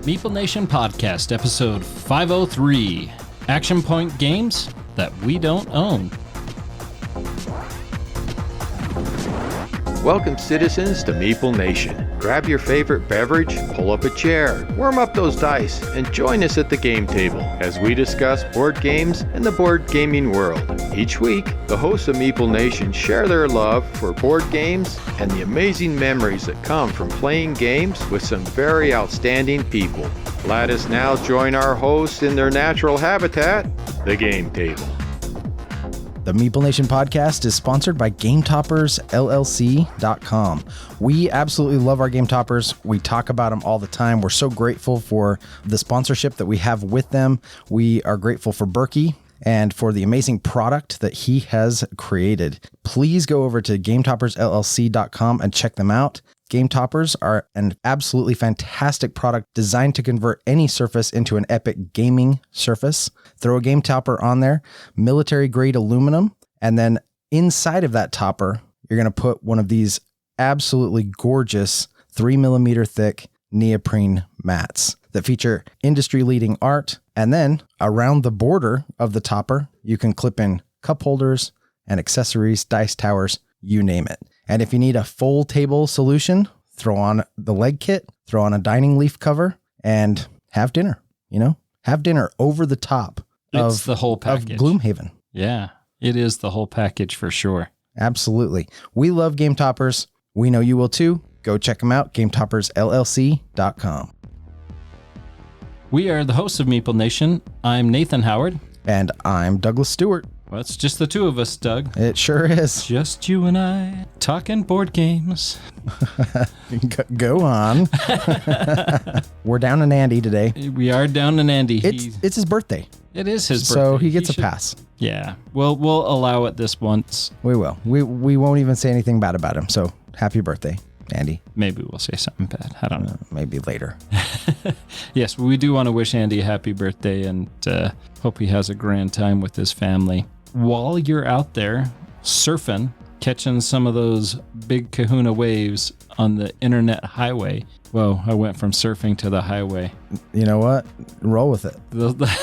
Meeple Nation Podcast, episode 503, Action Point Games That We Don't Own. Welcome, citizens, to Meeple Nation. Grab your favorite beverage, pull up a chair, warm up those dice, and join us at the game table as we discuss board games and the board gaming world. Each week, the hosts of Meeple Nation share their love for board games and the amazing memories that come from playing games with some very outstanding people. Let us now join our hosts in their natural habitat, the game table. The Meeple Nation podcast is sponsored by GameToppersLLC.com. We absolutely love our Game Toppers. We talk about them all the time. We're so grateful for the sponsorship that we have with them. We are grateful for Berkey and for the amazing product that he has created. Please go over to GameToppersLLC.com and check them out. Game Toppers are an absolutely fantastic product designed to convert any surface into an epic gaming surface. Throw a Game Topper on there, military grade aluminum, and then inside of that topper, you're going to put one of these absolutely gorgeous 3mm thick neoprene mats that feature industry leading art. And then around the border of the topper, you can clip in cup holders and accessories, dice towers, you name it. And if you need a full table solution, throw on the leg kit, throw on a dining leaf cover, and have dinner, have dinner over the top It's the whole package. Of Gloomhaven. Yeah, it is the whole package for sure. Absolutely. We love Game Toppers. We know you will too. Go check them out, GameToppersLLC.com. We are the hosts of Meeple Nation. I'm Nathan Howard. And I'm Douglas Stewart. Well, it's just the two of us, Doug. It sure is. Just you and I talking board games. Go on. We're down in Andy today. We are down in Andy. It's his birthday. It is his birthday. So he gets a pass. Yeah. Well, we'll allow it this once. We will. We won't even say anything bad about him. So happy birthday, Andy. Maybe we'll say something bad. I don't know. Maybe later. Yes, we do want to wish Andy a happy birthday and hope he has a grand time with his family. While you're out there surfing, catching some of those big kahuna waves on the internet highway. Whoa, I went from surfing to the highway. You know what? Roll with it.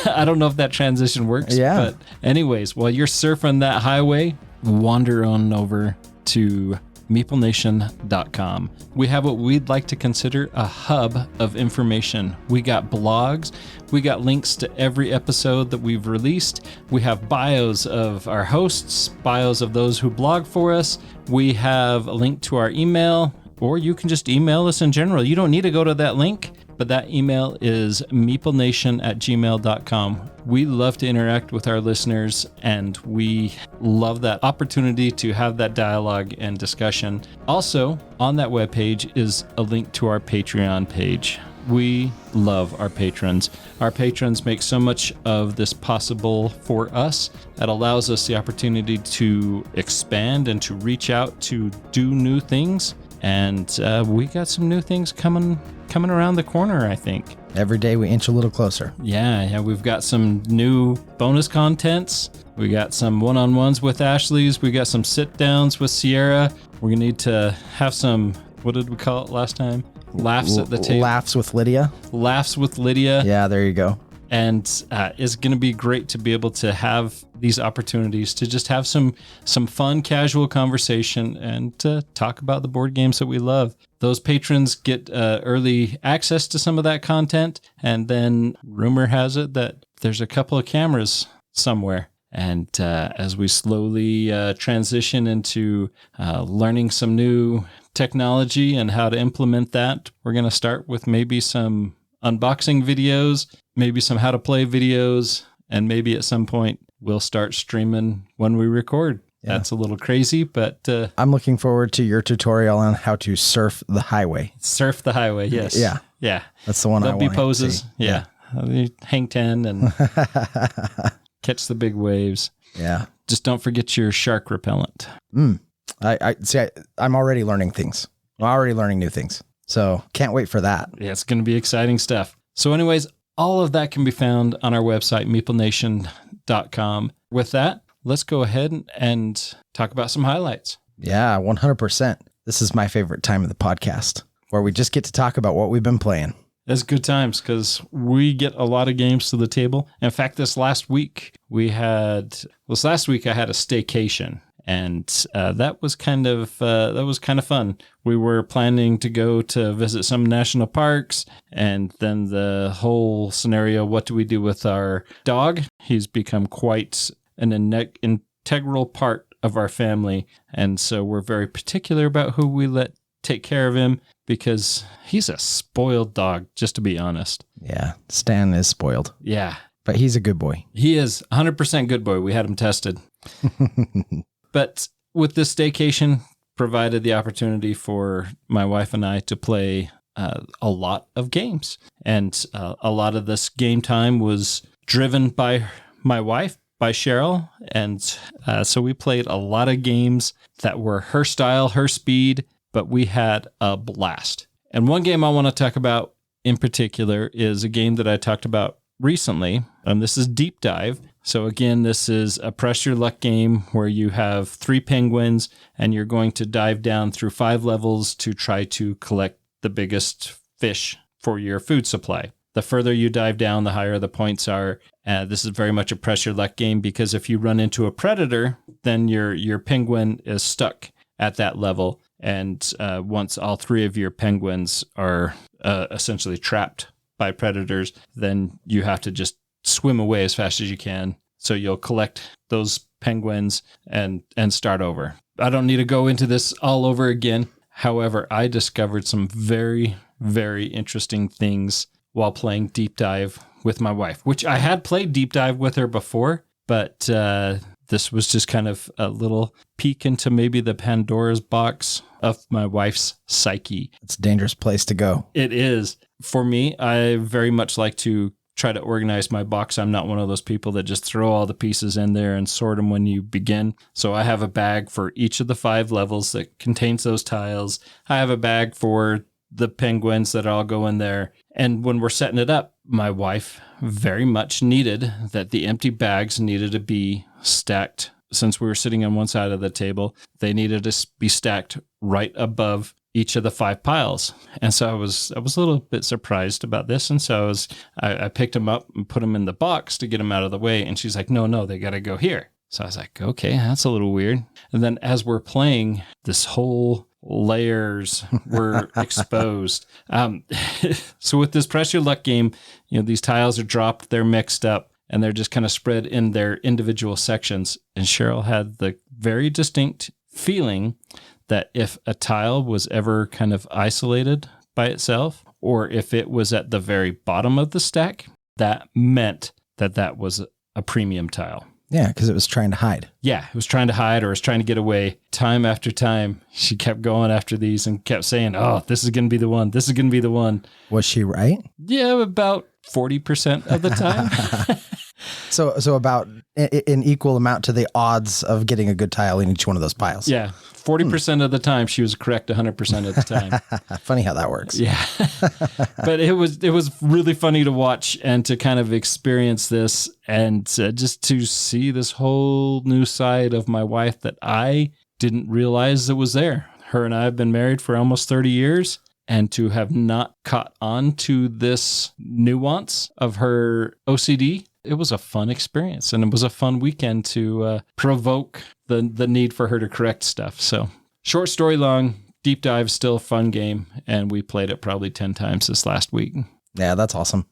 I don't know if that transition works. Yeah. But anyways, while you're surfing that highway, wander on over to MeepleNation.com. We have what we'd like to consider a hub of information. We got blogs. We got links to every episode that we've released. We have bios of our hosts, bios of those who blog for us. We have a link to our email, or you can just email us in general. You don't need to go to that link, but that email is meeplenation@gmail.com. We love to interact with our listeners, and we love that opportunity to have that dialogue and discussion. Also, on that webpage is a link to our Patreon page. We love our patrons. Our patrons make so much of this possible for us. That allows us the opportunity to expand and to reach out to do new things. And we got some new things coming around the corner, I think. Every day we inch a little closer. Yeah, we've got some new bonus contents. We got some one-on-ones with Ashley's. We got some sit-downs with Sierra. We're going to need to have some, what did we call it last time? Laughs at the table. Laughs with Lydia. Laughs with Lydia. Yeah, there you go. And it's going to be great to be able to have these opportunities to just have some fun, casual conversation and to talk about the board games that we love. Those patrons get early access to some of that content. And then rumor has it that there's a couple of cameras somewhere. And as we slowly transition into learning some new technology and how to implement that, we're going to start with maybe some unboxing videos, maybe some how to play videos, and maybe at some point we'll start streaming when we record. Yeah. That's a little crazy, but I'm looking forward to your tutorial on how to surf the highway. Surf the highway, yes. Yeah. That's the one I want to see. poses. Yeah. Hang 10 and catch the big waves. Yeah. Just don't forget your shark repellent. I see. I'm already learning things. I'm already learning new things. So can't wait for that. Yeah, it's going to be exciting stuff. So anyways, all of that can be found on our website, meeplenation.com. With that, let's go ahead and talk about some highlights. Yeah, 100%. This is my favorite time of the podcast, where we just get to talk about what we've been playing. It's good times because we get a lot of games to the table. In fact, this last week I had a staycation. And that was kind of fun. We were planning to go to visit some national parks, and then the whole scenario: what do we do with our dog? He's become quite an integral part of our family, and so we're very particular about who we let take care of him because he's a spoiled dog. Just to be honest. Yeah, Stan is spoiled. Yeah, but he's a good boy. He is 100% good boy. We had him tested. But with this staycation, provided the opportunity for my wife and I to play a lot of games. And a lot of this game time was driven by my wife, by Cheryl. And so we played a lot of games that were her style, her speed, but we had a blast. And one game I want to talk about in particular is a game that I talked about recently. This is Deep Dive. So again, this is a press your luck game where you have 3 penguins and you're going to dive down through 5 levels to try to collect the biggest fish for your food supply. The further you dive down, the higher the points are. This is very much a press your luck game because if you run into a predator, then your penguin is stuck at that level. And once all 3 of your penguins are essentially trapped by predators, then you have to just swim away as fast as you can. So you'll collect those penguins and start over. I don't need to go into this all over again. However, I discovered some very, very interesting things while playing Deep Dive with my wife, which I had played Deep Dive with her before, but this was just kind of a little peek into maybe the Pandora's box of my wife's psyche. It's a dangerous place to go. It is. For me, I very much like to try to organize my box. I'm not one of those people that just throw all the pieces in there and sort them when you begin. So I have a bag for each of the 5 levels that contains those tiles. I have a bag for the penguins that all go in there. And when we're setting it up, my wife very much needed that the empty bags needed to be stacked. Since we were sitting on one side of the table, they needed to be stacked right above each of the 5 piles. And so I was a little bit surprised about this. And so I picked them up and put them in the box to get them out of the way. And she's like, no, they got to go here. So I was like, okay, that's a little weird. And then as we're playing, this whole layers were exposed. So with this press your luck game, these tiles are dropped, they're mixed up, and they're just kind of spread in their individual sections. And Cheryl had the very distinct feeling that if a tile was ever kind of isolated by itself, or if it was at the very bottom of the stack, that meant that was a premium tile. Yeah, because it was trying to hide. Yeah, it was trying to hide or it was trying to get away. Time after time, she kept going after these and kept saying, oh, this is going to be the one. This is going to be the one. Was she right? Yeah, about 40% of the time. So about an equal amount to the odds of getting a good tile in each one of those piles. Yeah, 40% of the time she was correct 100% of the time. Funny how that works. Yeah. But it was really funny to watch and to kind of experience this and just to see this whole new side of my wife that I didn't realize it was there. Her and I have been married for almost 30 years. And to have not caught on to this nuance of her OCD, it was a fun experience. And it was a fun weekend to provoke the need for her to correct stuff. So short story long, Deep Dive, still a fun game. And we played it probably 10 times this last week. Yeah, that's awesome.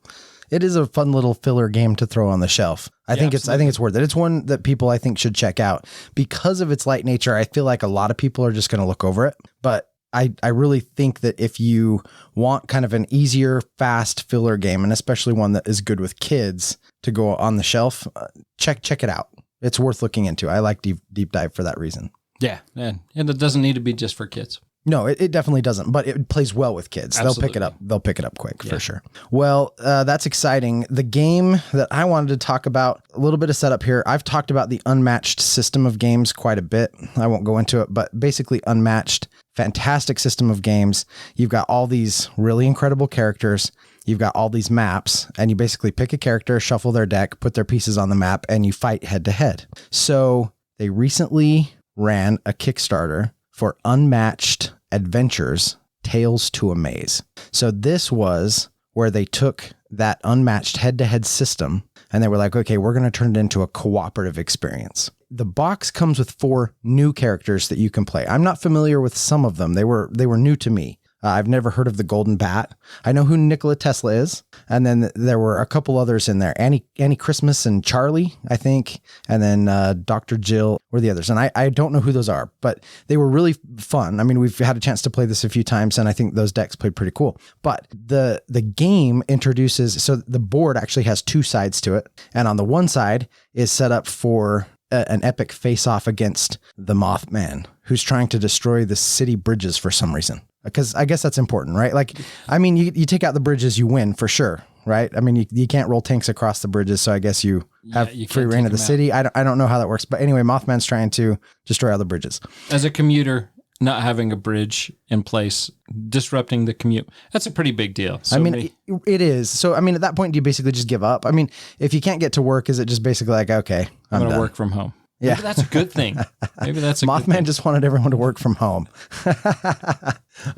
It is a fun little filler game to throw on the shelf. I think it's worth it. It's one that people I think should check out because of its light nature. I feel like a lot of people are just going to look over it, but I really think that if you want kind of an easier, fast filler game, and especially one that is good with kids to go on the shelf, check it out. It's worth looking into. I like Deep Dive for that reason. Yeah, and it doesn't need to be just for kids. No, it definitely doesn't, but it plays well with kids. Absolutely. They'll pick it up quick for sure. Well, that's exciting. The game that I wanted to talk about, a little bit of setup here. I've talked about the Unmatched system of games quite a bit. I won't go into it, but basically Unmatched, fantastic system of games. You've got all these really incredible characters. You've got all these maps, and you basically pick a character, shuffle their deck, put their pieces on the map, and you fight head to head. So they recently ran a Kickstarter for Unmatched Adventures, Tales to a Maze. So this was where they took that unmatched head-to-head system and they were like, okay, we're going to turn it into a cooperative experience. The box comes with 4 new characters that you can play. I'm not familiar with some of them. They were new to me. I've never heard of the Golden Bat. I know who Nikola Tesla is. And then there were a couple others in there. Annie Christmas and Charlie, I think. And then Dr. Jill were the others. And I don't know who those are, but they were really fun. I mean, we've had a chance to play this a few times, and I think those decks played pretty cool. But the game introduces, so the board actually has 2 sides to it. And on the one side is set up for an epic face-off against the Mothman, who's trying to destroy the city bridges for some reason. Because I guess that's important, right? Like, I mean, you take out the bridges, you win for sure, right? I mean, you can't roll tanks across the bridges, so I guess you have free reign of the city. I don't know how that works. But anyway, Mothman's trying to destroy all the bridges. As a commuter, not having a bridge in place, disrupting the commute, that's a pretty big deal. So I mean, it is. So, I mean, at that point, do you basically just give up? I mean, if you can't get to work, is it just basically like, okay, I'm going to to work from home? Yeah. Maybe that's a good thing. Maybe that's a Mothman good thing. just wanted everyone to work from home.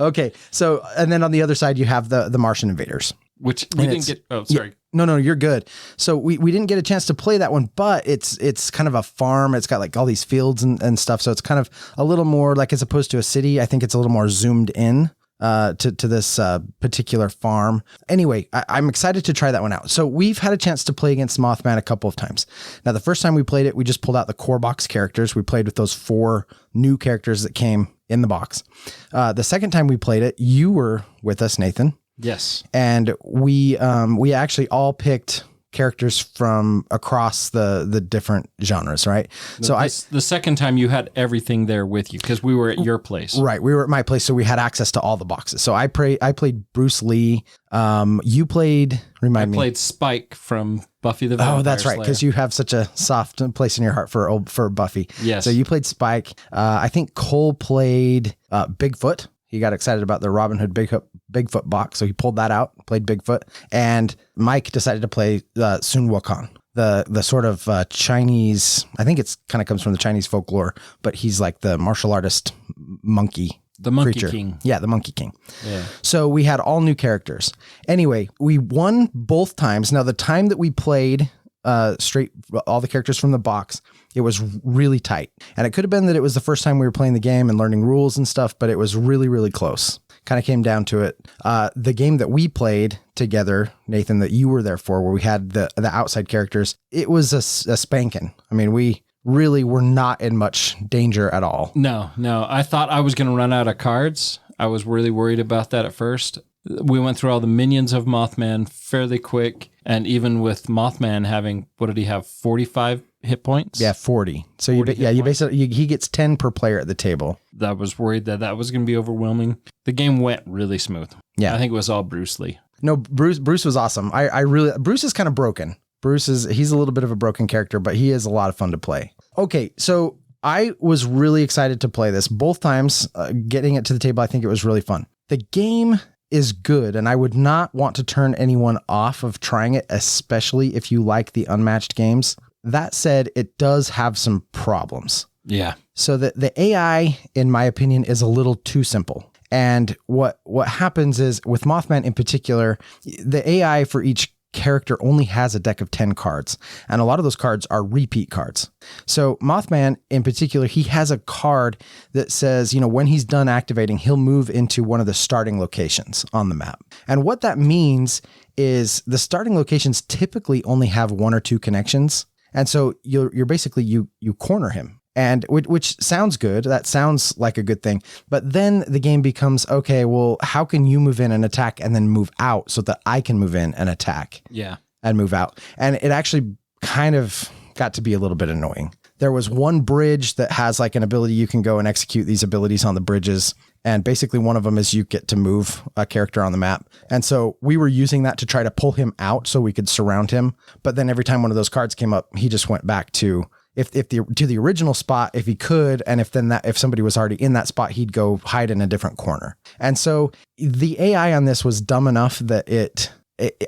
Okay. So, and then on the other side, you have the Martian invaders. Which we didn't get. Oh, sorry. No, you're good. So we didn't get a chance to play that one, but it's kind of a farm. It's got like all these fields and stuff. So it's kind of a little more like, as opposed to a city, I think it's a little more zoomed in to this particular farm. Anyway, I'm excited to try that one out. So we've had a chance to play against Mothman a couple of times. Now, the first time we played it, we just pulled out the core box characters. We played with those 4 new characters that came in the box. The second time we played it, you were with us, Nathan. Yes. And we actually all picked characters from across the different genres, right? The second time you had everything there with you because we were at your place. Right. We were at my place, so we had access to all the boxes. So I played Bruce Lee. You played, I played Spike from Buffy the Vampire Slayer. Oh, that's right, because you have such a soft place in your heart for Buffy. Yes. So you played Spike. I think Cole played Bigfoot. He got excited about the Robin Hood Bigfoot box, so he pulled that out, played Bigfoot. And Mike decided to play Sun Wukong, the sort of Chinese, I think it's kind of comes from the Chinese folklore, but he's like the martial artist monkey. The Monkey creature. King. Yeah, the Monkey King. Yeah. So we had all new characters. Anyway, we won both times. Now, the time that we played straight all the characters from the box, it was really tight. And it could have been that it was the first time we were playing the game and learning rules and stuff, but it was really, really close. Kind of came down to it. The game that we played together, Nathan, that you were there for, where we had the outside characters, it was a spanking. I mean, we really were not in much danger at all. No. I thought I was going to run out of cards. I was really worried about that at first. We went through all the minions of Mothman fairly quick. And even with Mothman having, what did he have, 45 hit points? Yeah, 40. So you basically, he gets 10 per player at the table. I was worried that was going to be overwhelming. The game went really smooth. Yeah. I think it was all Bruce Lee. No, Bruce was awesome. Bruce is kind of broken. He's a little bit of a broken character, but he is a lot of fun to play. Okay, so I was really excited to play this. Both times, getting it to the table, I think it was really fun. The game is good, and I would not want to turn anyone off of trying it, especially if you like the unmatched games. That said, it does have some problems. Yeah. So the AI, in my opinion, is a little too simple. And what happens is, with Mothman in particular, the AI for each character only has a deck of 10 cards, and a lot of those cards are repeat cards. So Mothman in particular, he has a card that says, when he's done activating, he'll move into one of the starting locations on the map. And what that means is the starting locations typically only have 1 or 2 connections. And so you're basically, you corner him. And which sounds good. That sounds like a good thing. But then the game becomes, okay, well, how can you move in and attack and then move out so that I can move in and attack? Yeah. And move out. And it actually kind of got to be a little bit annoying. There was one bridge that has like an ability you can go and execute these abilities on the bridges. And basically one of them is you get to move a character on the map. And so we were using that to try to pull him out so we could surround him. But then every time one of those cards came up, he just went back to the original spot if he could, and if somebody was already in that spot, he'd go hide in a different corner. And so the AI on this was dumb enough that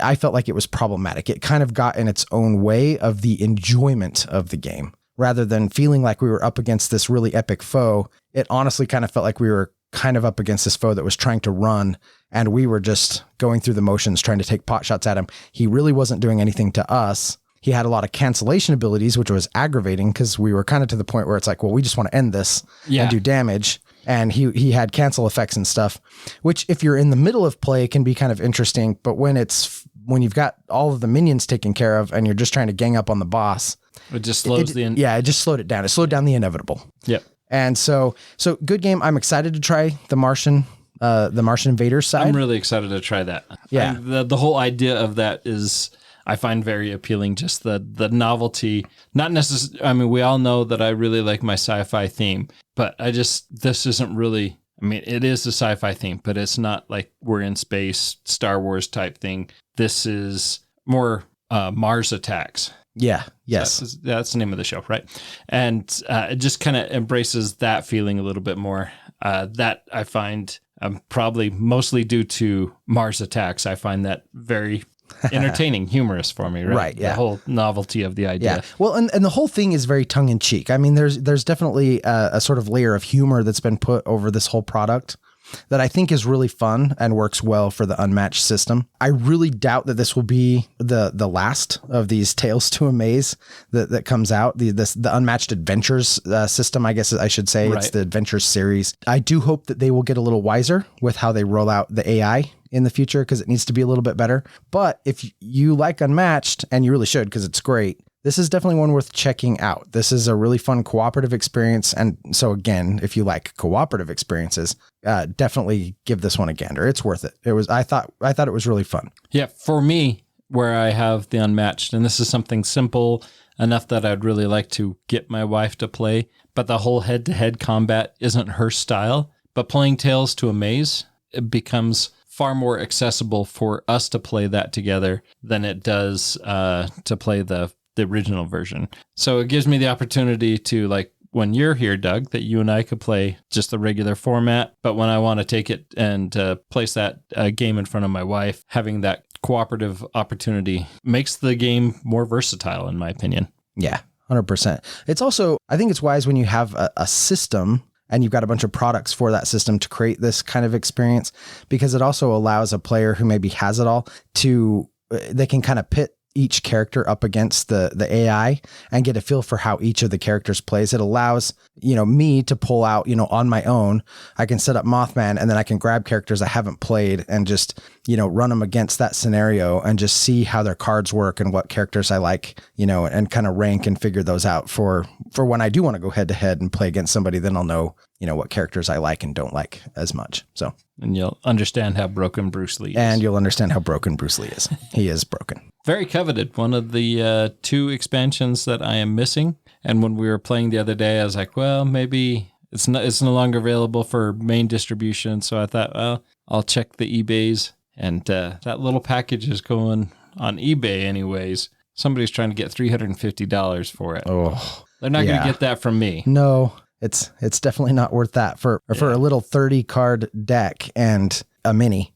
I felt like it was problematic. It kind of got in its own way of the enjoyment of the game. Rather than feeling like we were up against this really epic foe, it honestly kind of felt like we were kind of up against this foe that was trying to run, and we were just going through the motions trying to take pot shots at him. He really wasn't doing anything to us. He had a lot of cancellation abilities, which was aggravating because we were kind of to the point where it's like, well, we just want to end this and do damage. And he had cancel effects and stuff, which if you're in the middle of play can be kind of interesting. But when you've got all of the minions taken care of and you're just trying to gang up on the boss, it just slows it just slowed it down. It slowed down the inevitable. Yep. And so good game. I'm excited to try the Martian Invaders side. I'm really excited to try that. Yeah. The whole idea of that is, I find very appealing. Just the novelty, not necessarily. I mean, we all know that I really like my sci-fi theme, but this isn't really, I mean, it is a sci-fi theme, but it's not like we're in space, Star Wars type thing. This is more Mars Attacks. Yeah. Yes. So that's the name of the show, right? And it just kind of embraces that feeling a little bit more. That I find probably mostly due to Mars Attacks. I find that very entertaining, humorous for me, right? Right. Yeah. The whole novelty of the idea. Yeah. Well, and the whole thing is very tongue in cheek. I mean, there's definitely a sort of layer of humor that's been put over this whole product that I think is really fun and works well for the Unmatched system. I really doubt that this will be the last of these Tales to Amaze that comes out. The Unmatched Adventures system, I guess I should say. Right. It's the Adventures series. I do hope that they will get a little wiser with how they roll out the AI in the future, because it needs to be a little bit better. But if you like Unmatched, and you really should, because it's great, this is definitely one worth checking out. This is a really fun cooperative experience. And so again, if you like cooperative experiences, definitely give this one a gander. It's worth it. I thought it was really fun. Yeah. For me, where I have the Unmatched, and this is something simple enough that I'd really like to get my wife to play, but the whole head-to-head combat isn't her style. But playing Tales to Amaze, it becomes far more accessible for us to play that together than it does to play the original version. So it gives me the opportunity to, like, when you're here, Doug, that you and I could play just the regular format. But when I want to take it and place that game in front of my wife, having that cooperative opportunity makes the game more versatile, in my opinion. Yeah, 100%. It's also, I think it's wise when you have a system and you've got a bunch of products for that system to create this kind of experience, because it also allows a player who maybe has it all they can kind of pit each character up against the AI and get a feel for how each of the characters plays. It allows, me to pull out, on my own. I can set up Mothman, and then I can grab characters I haven't played and just, run them against that scenario and just see how their cards work and what characters I like, and kind of rank and figure those out for when I do want to go head to head and play against somebody. Then I'll know, what characters I like and don't like as much. So, and you'll understand how broken Bruce Lee is. And you'll understand how broken Bruce Lee is. He is broken. Very coveted. One of the 2 expansions that I am missing. And when we were playing the other day, I was like, well, maybe it's no longer available for main distribution. So I thought, well, I'll check the eBays. And that little package is going on eBay anyways. Somebody's trying to get $350 for it. Oh, they're not going to get that from me. No, it's definitely not worth that for a little 30 card deck and a mini.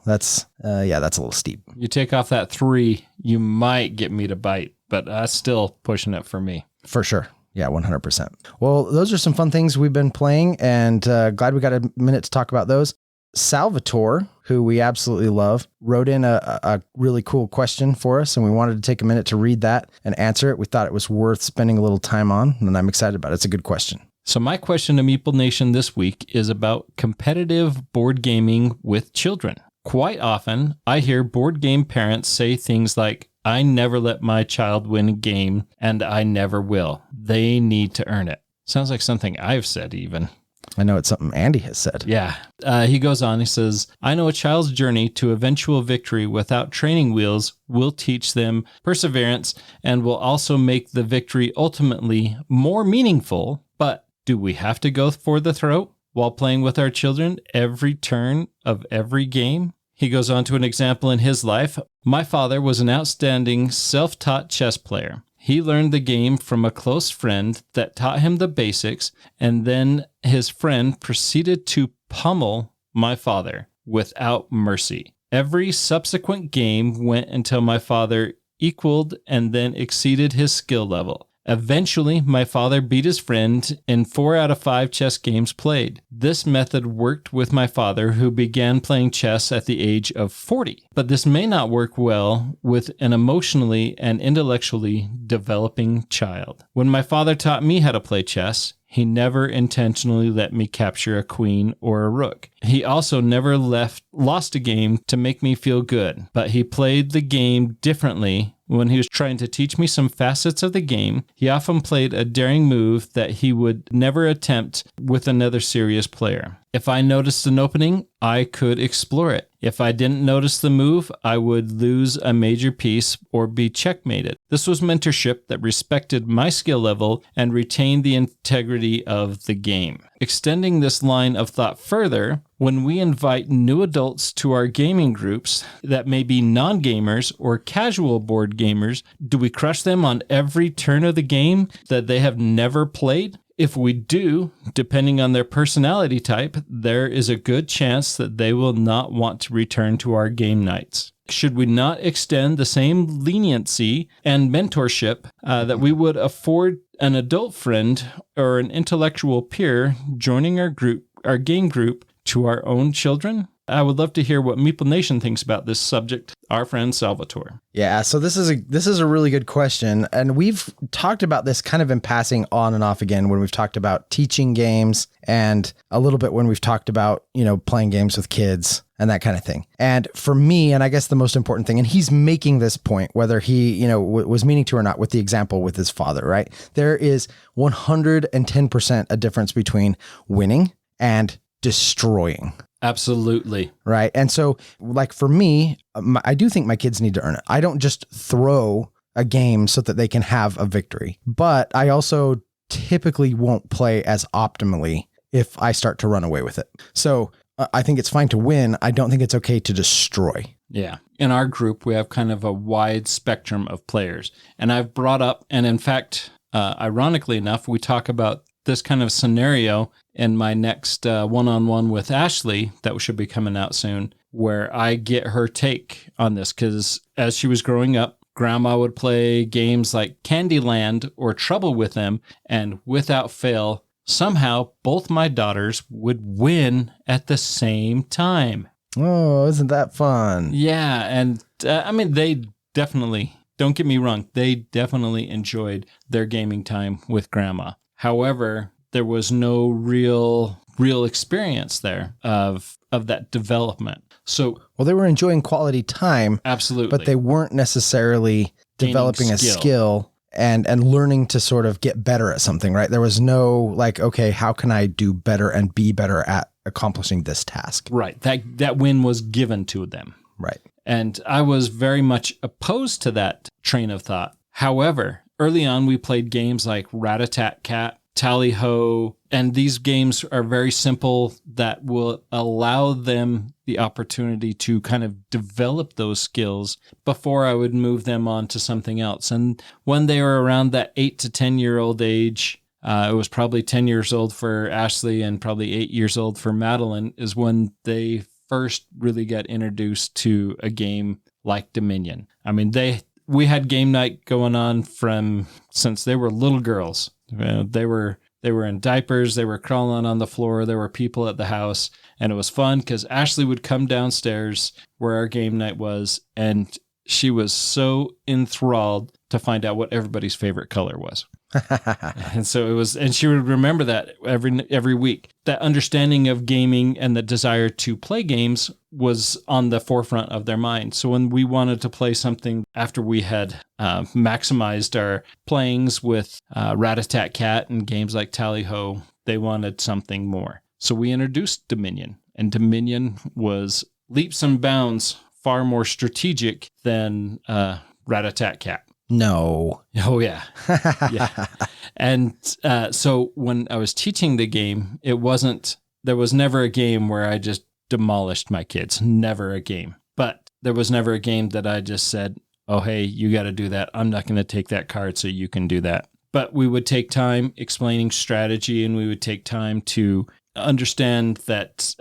That's a little steep. You take off that 3, you might get me to bite, but that's still pushing it for me. For sure. Yeah, 100%. Well, those are some fun things we've been playing, and glad we got a minute to talk about those. Salvatore, who we absolutely love, wrote in a really cool question for us, and we wanted to take a minute to read that and answer it. We thought it was worth spending a little time on, and I'm excited about it. It's a good question. So my question to Meeple Nation this week is about competitive board gaming with children. Quite often, I hear board game parents say things like, I never let my child win a game, and I never will. They need to earn it. Sounds like something I've said even. I know it's something Andy has said. Yeah. He goes on, he says, I know a child's journey to eventual victory without training wheels will teach them perseverance and will also make the victory ultimately more meaningful. But do we have to go for the throat while playing with our children every turn of every game? He goes on to an example in his life. My father was an outstanding self-taught chess player. He learned the game from a close friend that taught him the basics, and then his friend proceeded to pummel my father without mercy. Every subsequent game went until my father equaled and then exceeded his skill level. Eventually, my father beat his friend in 4 out of 5 chess games played. This method worked with my father, who began playing chess at the age of 40. But this may not work well with an emotionally and intellectually developing child. When my father taught me how to play chess, he never intentionally let me capture a queen or a rook. He also never lost a game to make me feel good, but he played the game differently. When he was trying to teach me some facets of the game, he often played a daring move that he would never attempt with another serious player. If I noticed an opening, I could explore it. If I didn't notice the move, I would lose a major piece or be checkmated. This was mentorship that respected my skill level and retained the integrity of the game. Extending this line of thought further, when we invite new adults to our gaming groups that may be non-gamers or casual board gamers, do we crush them on every turn of the game that they have never played? If we do, depending on their personality type, there is a good chance that they will not want to return to our game nights. Should we not extend the same leniency and mentorship that we would afford an adult friend or an intellectual peer joining our game group, to our own children? I would love to hear what Meeple Nation thinks about this subject. Our friend Salvatore. Yeah, so this is a really good question, and we've talked about this kind of in passing on and off again when we've talked about teaching games and a little bit when we've talked about, playing games with kids and that kind of thing. And for me, and I guess the most important thing, and he's making this point, whether he, was meaning to or not, with the example with his father, right? There is 110% a difference between winning and destroying. Absolutely. Right. And so, like, for me, I do think my kids need to earn it. I don't just throw a game so that they can have a victory, but I also typically won't play as optimally if I start to run away with it. So I think it's fine to win. I don't think it's okay to destroy. Yeah. In our group, we have kind of a wide spectrum of players. And I've brought up, and in fact, ironically enough, we talk about this kind of scenario in my next one-on-one with Ashley that should be coming out soon, where I get her take on this. Because as she was growing up, Grandma would play games like Candyland or Trouble with them, and without fail, somehow both my daughters would win at the same time. Oh, isn't that fun? Yeah, and they definitely, don't get me wrong, they definitely enjoyed their gaming time with Grandma. However, there was no real experience there of that development. So, well, they were enjoying quality time, absolutely, but they weren't necessarily developing a skill and learning to sort of get better at something, right? There was no like, okay, how can I do better and be better at accomplishing this task? Right. That win was given to them. Right. And I was very much opposed to that train of thought. However, early on, we played games like Rat-a-Tat-Cat, Tally-Ho, and these games are very simple that will allow them the opportunity to kind of develop those skills before I would move them on to something else. And when they were around that 8 to 10-year-old age, it was probably 10 years old for Ashley and probably 8 years old for Madeline, is when they first really got introduced to a game like Dominion. I mean, we had game night going on since they were little girls. They were in diapers. They were crawling on the floor. There were people at the house, and it was fun because Ashley would come downstairs where our game night was, and she was so enthralled to find out what everybody's favorite color was. And so it was, and she would remember that every week. That understanding of gaming and the desire to play games was on the forefront of their mind. So when we wanted to play something after we had maximized our playings with Rat-a-Tat-Cat and games like Tally-Ho, they wanted something more. So we introduced Dominion, and Dominion was leaps and bounds far more strategic than Rat-a-Tat-Cat. No. Oh, yeah. Yeah. And so when I was teaching the game, there was never a game where I just demolished my kids. Never a game. But there was never a game that I just said, oh, hey, you got to do that. I'm not going to take that card so you can do that. But we would take time explaining strategy, and we would take time to understand that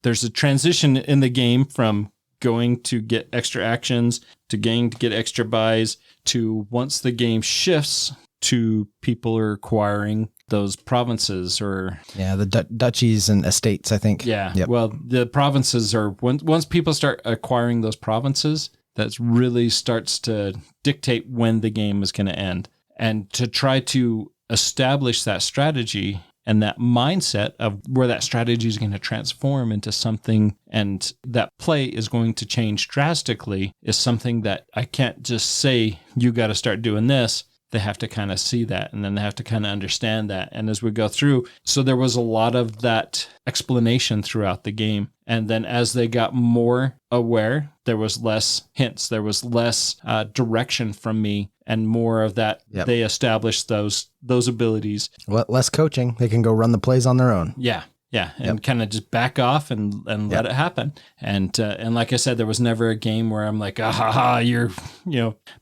there's a transition in the game from going to get extra actions to getting to get extra buys to once the game shifts to people are acquiring those provinces or the duchies and estates, I think. Yep. Well, the provinces are once people start acquiring those provinces, that really starts to dictate when the game is going to end. And to try to establish that strategy and that mindset of where that strategy is going to transform into something and that play is going to change drastically is something that I can't just say, you got to start doing this. They have to kind of see that, and then they have to kind of understand that. And as we go through, so there was a lot of that explanation throughout the game. And then as they got more aware, there was less hints, there was less direction from me, and more of that. Yep. They established those abilities. Less coaching. They can go run the plays on their own. Yeah, and kind of just back off and let it happen. And like I said, there was never a game where I'm like,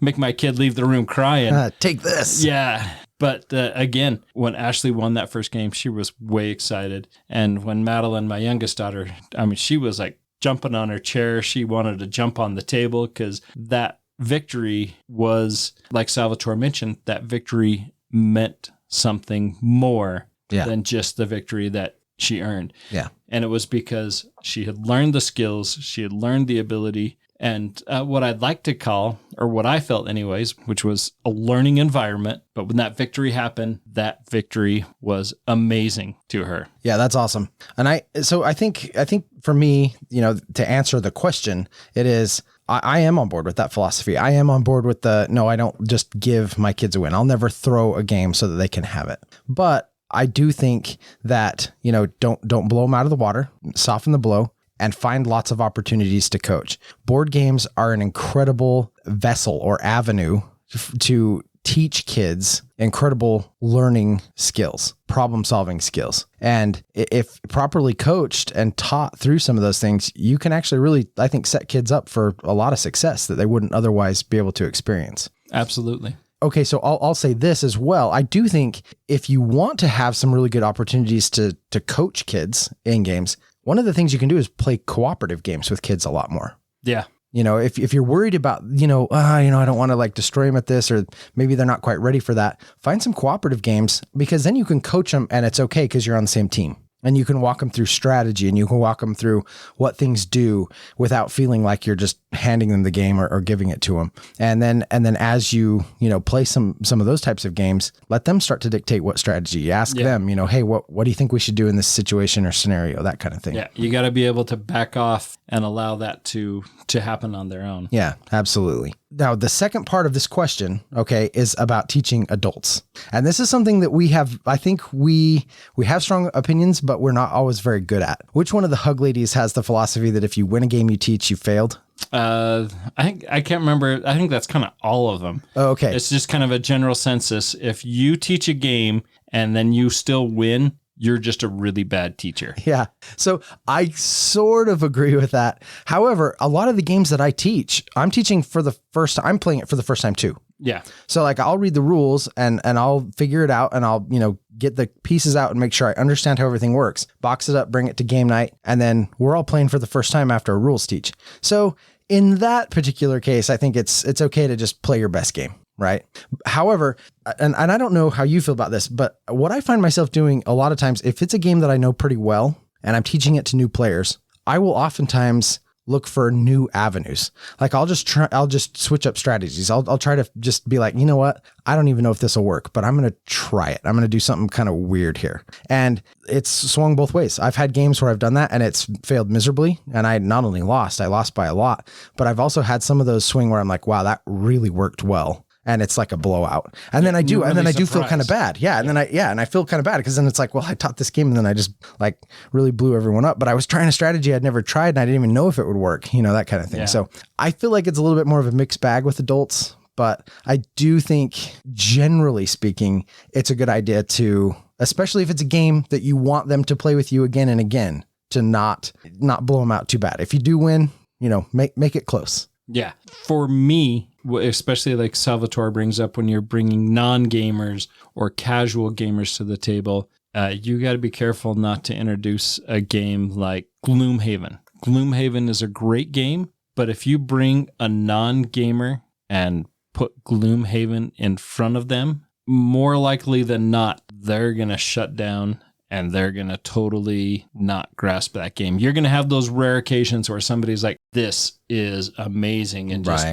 make my kid leave the room crying. Take this. Yeah. But again, when Ashley won that first game, she was way excited. And when Madeline, my youngest daughter, she was like jumping on her chair. She wanted to jump on the table because that victory was, like Salvatore mentioned, that victory meant something more than just the victory that she earned. Yeah. And it was because she had learned the skills, she had learned the ability, and what I'd like to call, or what I felt anyways, which was a learning environment. But when that victory happened, that victory was amazing to her. Yeah, that's awesome. And I think for me, to answer the question, it is, I am on board with that philosophy. I am on board with no, I don't just give my kids a win. I'll never throw a game so that they can have it. But I do think that, don't blow them out of the water, soften the blow, and find lots of opportunities to coach. Board games are an incredible vessel or avenue to teach kids incredible learning skills, problem-solving skills. And if properly coached and taught through some of those things, you can actually really, I think, set kids up for a lot of success that they wouldn't otherwise be able to experience. Absolutely. Okay, so I'll say this as well. I do think if you want to have some really good opportunities to coach kids in games, one of the things you can do is play cooperative games with kids a lot more. Yeah. If you're worried about, I don't want to like destroy them at this, or maybe they're not quite ready for that, find some cooperative games, because then you can coach them and it's okay because you're on the same team. And you can walk them through strategy, and you can walk them through what things do without feeling like you're just handing them the game or giving it to them. And then as you play some of those types of games, let them start to dictate what strategy. You ask them, hey, what do you think we should do in this situation or scenario? That kind of thing. Yeah, you got to be able to back off and allow that to happen on their own. Yeah, absolutely. Now, the second part of this question, is about teaching adults. And this is something that we have, I think we have strong opinions, but we're not always very good at. Which one of the Hug Ladies has the philosophy that if you win a game you teach, you failed? I can't remember. I think that's kind of all of them. Oh, okay. It's just kind of a general census. If you teach a game and then you still win, you're just a really bad teacher. Yeah. So I sort of agree with that. However, a lot of the games that I teach, I'm teaching for the first time. I'm playing it for the first time too. Yeah. So like I'll read the rules and I'll figure it out, and I'll, get the pieces out and make sure I understand how everything works, box it up, bring it to game night. And then we're all playing for the first time after a rules teach. So in that particular case, I think it's okay to just play your best game. Right. However, and I don't know how you feel about this, but what I find myself doing a lot of times, if it's a game that I know pretty well and I'm teaching it to new players, I will oftentimes look for new avenues. Like I'll just switch up strategies. I'll try to just be like, you know what? I don't even know if this will work, but I'm going to try it. I'm going to do something kind of weird here. And it's swung both ways. I've had games where I've done that and it's failed miserably. And I not only lost, I lost by a lot, but I've also had some of those swing where I'm like, wow, that really worked well. And it's like a blowout. And then I do feel kind of bad. Yeah. And then I feel kind of bad because then it's like, well, I taught this game and then I just like really blew everyone up, but I was trying a strategy I'd never tried and I didn't even know if it would work, that kind of thing. Yeah. So I feel like it's a little bit more of a mixed bag with adults, but I do think generally speaking, it's a good idea to, especially if it's a game that you want them to play with you again and again, to not blow them out too bad. If you do win, make it close. Yeah. For me, especially like Salvatore brings up, when you're bringing non-gamers or casual gamers to the table, you got to be careful not to introduce a game like Gloomhaven. Gloomhaven is a great game, but if you bring a non-gamer and put Gloomhaven in front of them, more likely than not, they're going to shut down and they're going to totally not grasp that game. You're going to have those rare occasions where somebody's like, this is amazing, and just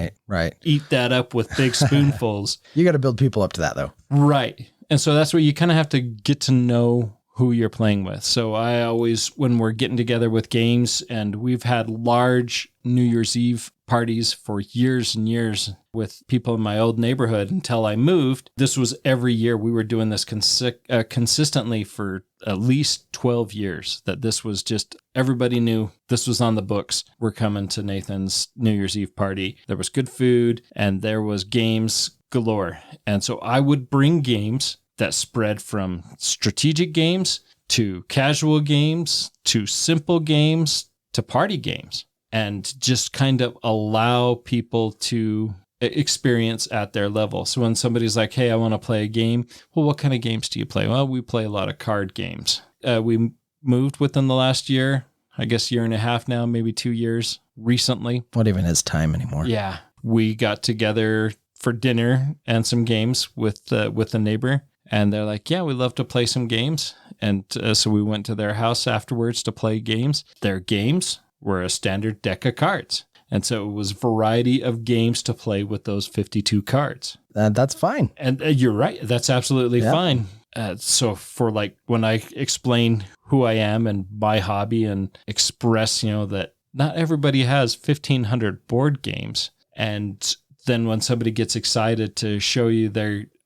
eat that up with big spoonfuls. You got to build people up to that, though. Right. And so that's where you kind of have to get to know who you're playing with. So I always, when we're getting together with games, and we've had large New Year's Eve parties for years and years with people in my old neighborhood until I moved. This was every year. We were doing this consistently for at least 12 years, that this was just, everybody knew this was on the books. We're coming to Nathan's New Year's Eve party. There was good food and there was games galore. And so I would bring games that spread from strategic games to casual games to simple games to party games, and just kind of allow people to experience at their level. So when somebody's like, hey, I want to play a game. Well, what kind of games do you play? Well, we play a lot of card games. We moved within the last year, I guess year and a half now, maybe 2 years recently. What even is time anymore? Yeah. We got together for dinner and some games with a neighbor. And they're like, yeah, we love to play some games. And so we went to their house afterwards to play games. Their games were a standard deck of cards. And so it was a variety of games to play with those 52 cards. That's fine. And you're right. That's absolutely fine. So for like when I explain who I am and my hobby and express, that not everybody has 1,500 board games. And then when somebody gets excited to show you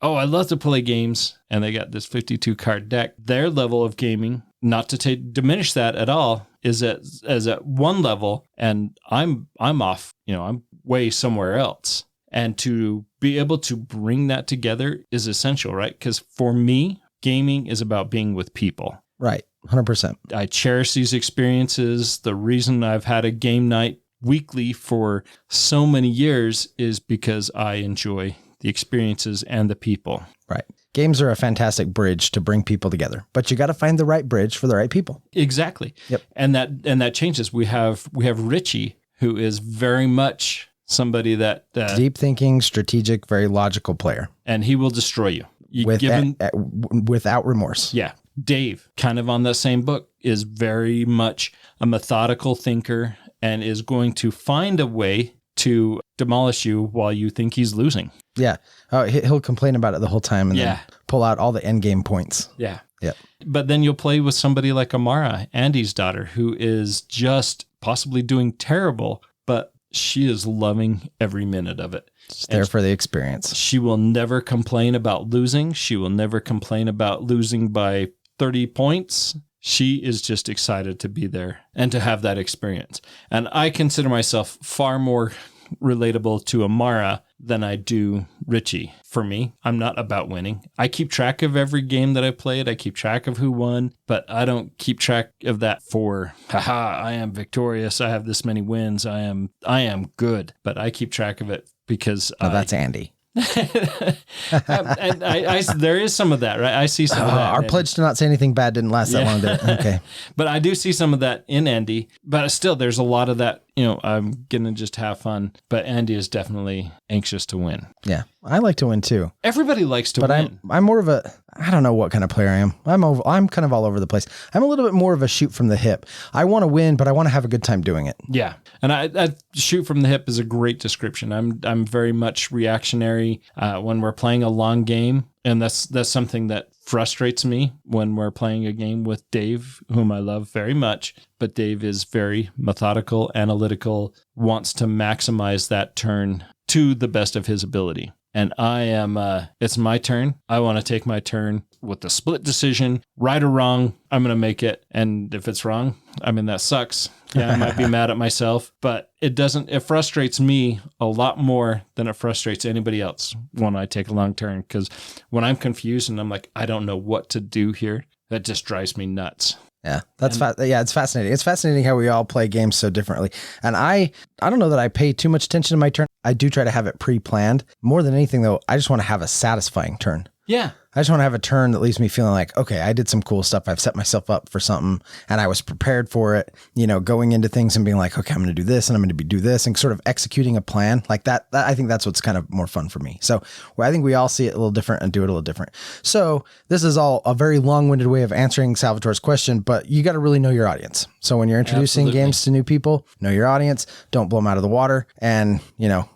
I love to play games, and they got this 52 card deck, their level of gaming, not to diminish that at all, is at one level, and I'm off, I'm way somewhere else. And to be able to bring that together is essential, right? Because for me, gaming is about being with people. Right. 100%. I cherish these experiences. The reason I've had a game night weekly for so many years is because I enjoy the experiences and the people. Right. Games are a fantastic bridge to bring people together, but you got to find the right bridge for the right people. Exactly. Yep. And that changes. We have Richie, who is very much somebody that deep thinking, strategic, very logical player, and he will destroy you. Without remorse. Yeah. Dave, kind of on that same book, is very much a methodical thinker and is going to find a way to demolish you while you think he's losing. Yeah. Oh, he'll complain about it the whole time and then pull out all the end game points. Yeah. Yep. But then you'll play with somebody like Amara, Andy's daughter, who is just possibly doing terrible, but she is loving every minute of it. She's there for the experience. She will never complain about losing. She will never complain about losing by 30 points. She is just excited to be there and to have that experience. And I consider myself far more relatable to Amara than I do Richie. For me, I'm not about winning. I keep track of every game that I played. I keep track of who won, but I don't keep track of that for, I am victorious. I have this many wins. I am good. But I keep track of it because that's Andy. and there is some of that, right? I see some of that. Our pledge to not say anything bad didn't last that long, did it? Okay. But I do see some of that in Andy, but still there's a lot of that, I'm going to just have fun. But Andy is definitely anxious to win. Yeah. I like to win too. Everybody likes to win. I'm more of I don't know what kind of player I am. I'm kind of all over the place. I'm a little bit more of a shoot from the hip. I want to win, but I want to have a good time doing it. Yeah. And I shoot from the hip is a great description. I'm very much reactionary when we're playing a long game. And that's something that frustrates me when we're playing a game with Dave, whom I love very much. But Dave is very methodical, analytical, wants to maximize that turn to the best of his ability. And I am, it's my turn. I want to take my turn with the split decision, right or wrong. I'm going to make it. And if it's wrong, that sucks. Yeah, I might be mad at myself, but it frustrates me a lot more than it frustrates anybody else when I take a long turn. Because when I'm confused and I'm like, I don't know what to do here, that just drives me nuts. Yeah, it's fascinating. It's fascinating how we all play games so differently. And I don't know that I pay too much attention to my turn. I do try to have it pre-planned. More than anything, though, I just want to have a satisfying turn. Yeah. I just want to have a turn that leaves me feeling like, okay, I did some cool stuff. I've set myself up for something and I was prepared for it, going into things and being like, okay, I'm going to do this and I'm going to do this and sort of executing a plan like that. I think that's what's kind of more fun for me. So I think we all see it a little different and do it a little different. So this is all a very long-winded way of answering Salvatore's question, but you got to really know your audience. So when you're introducing games to new people, know your audience, don't blow them out of the water, and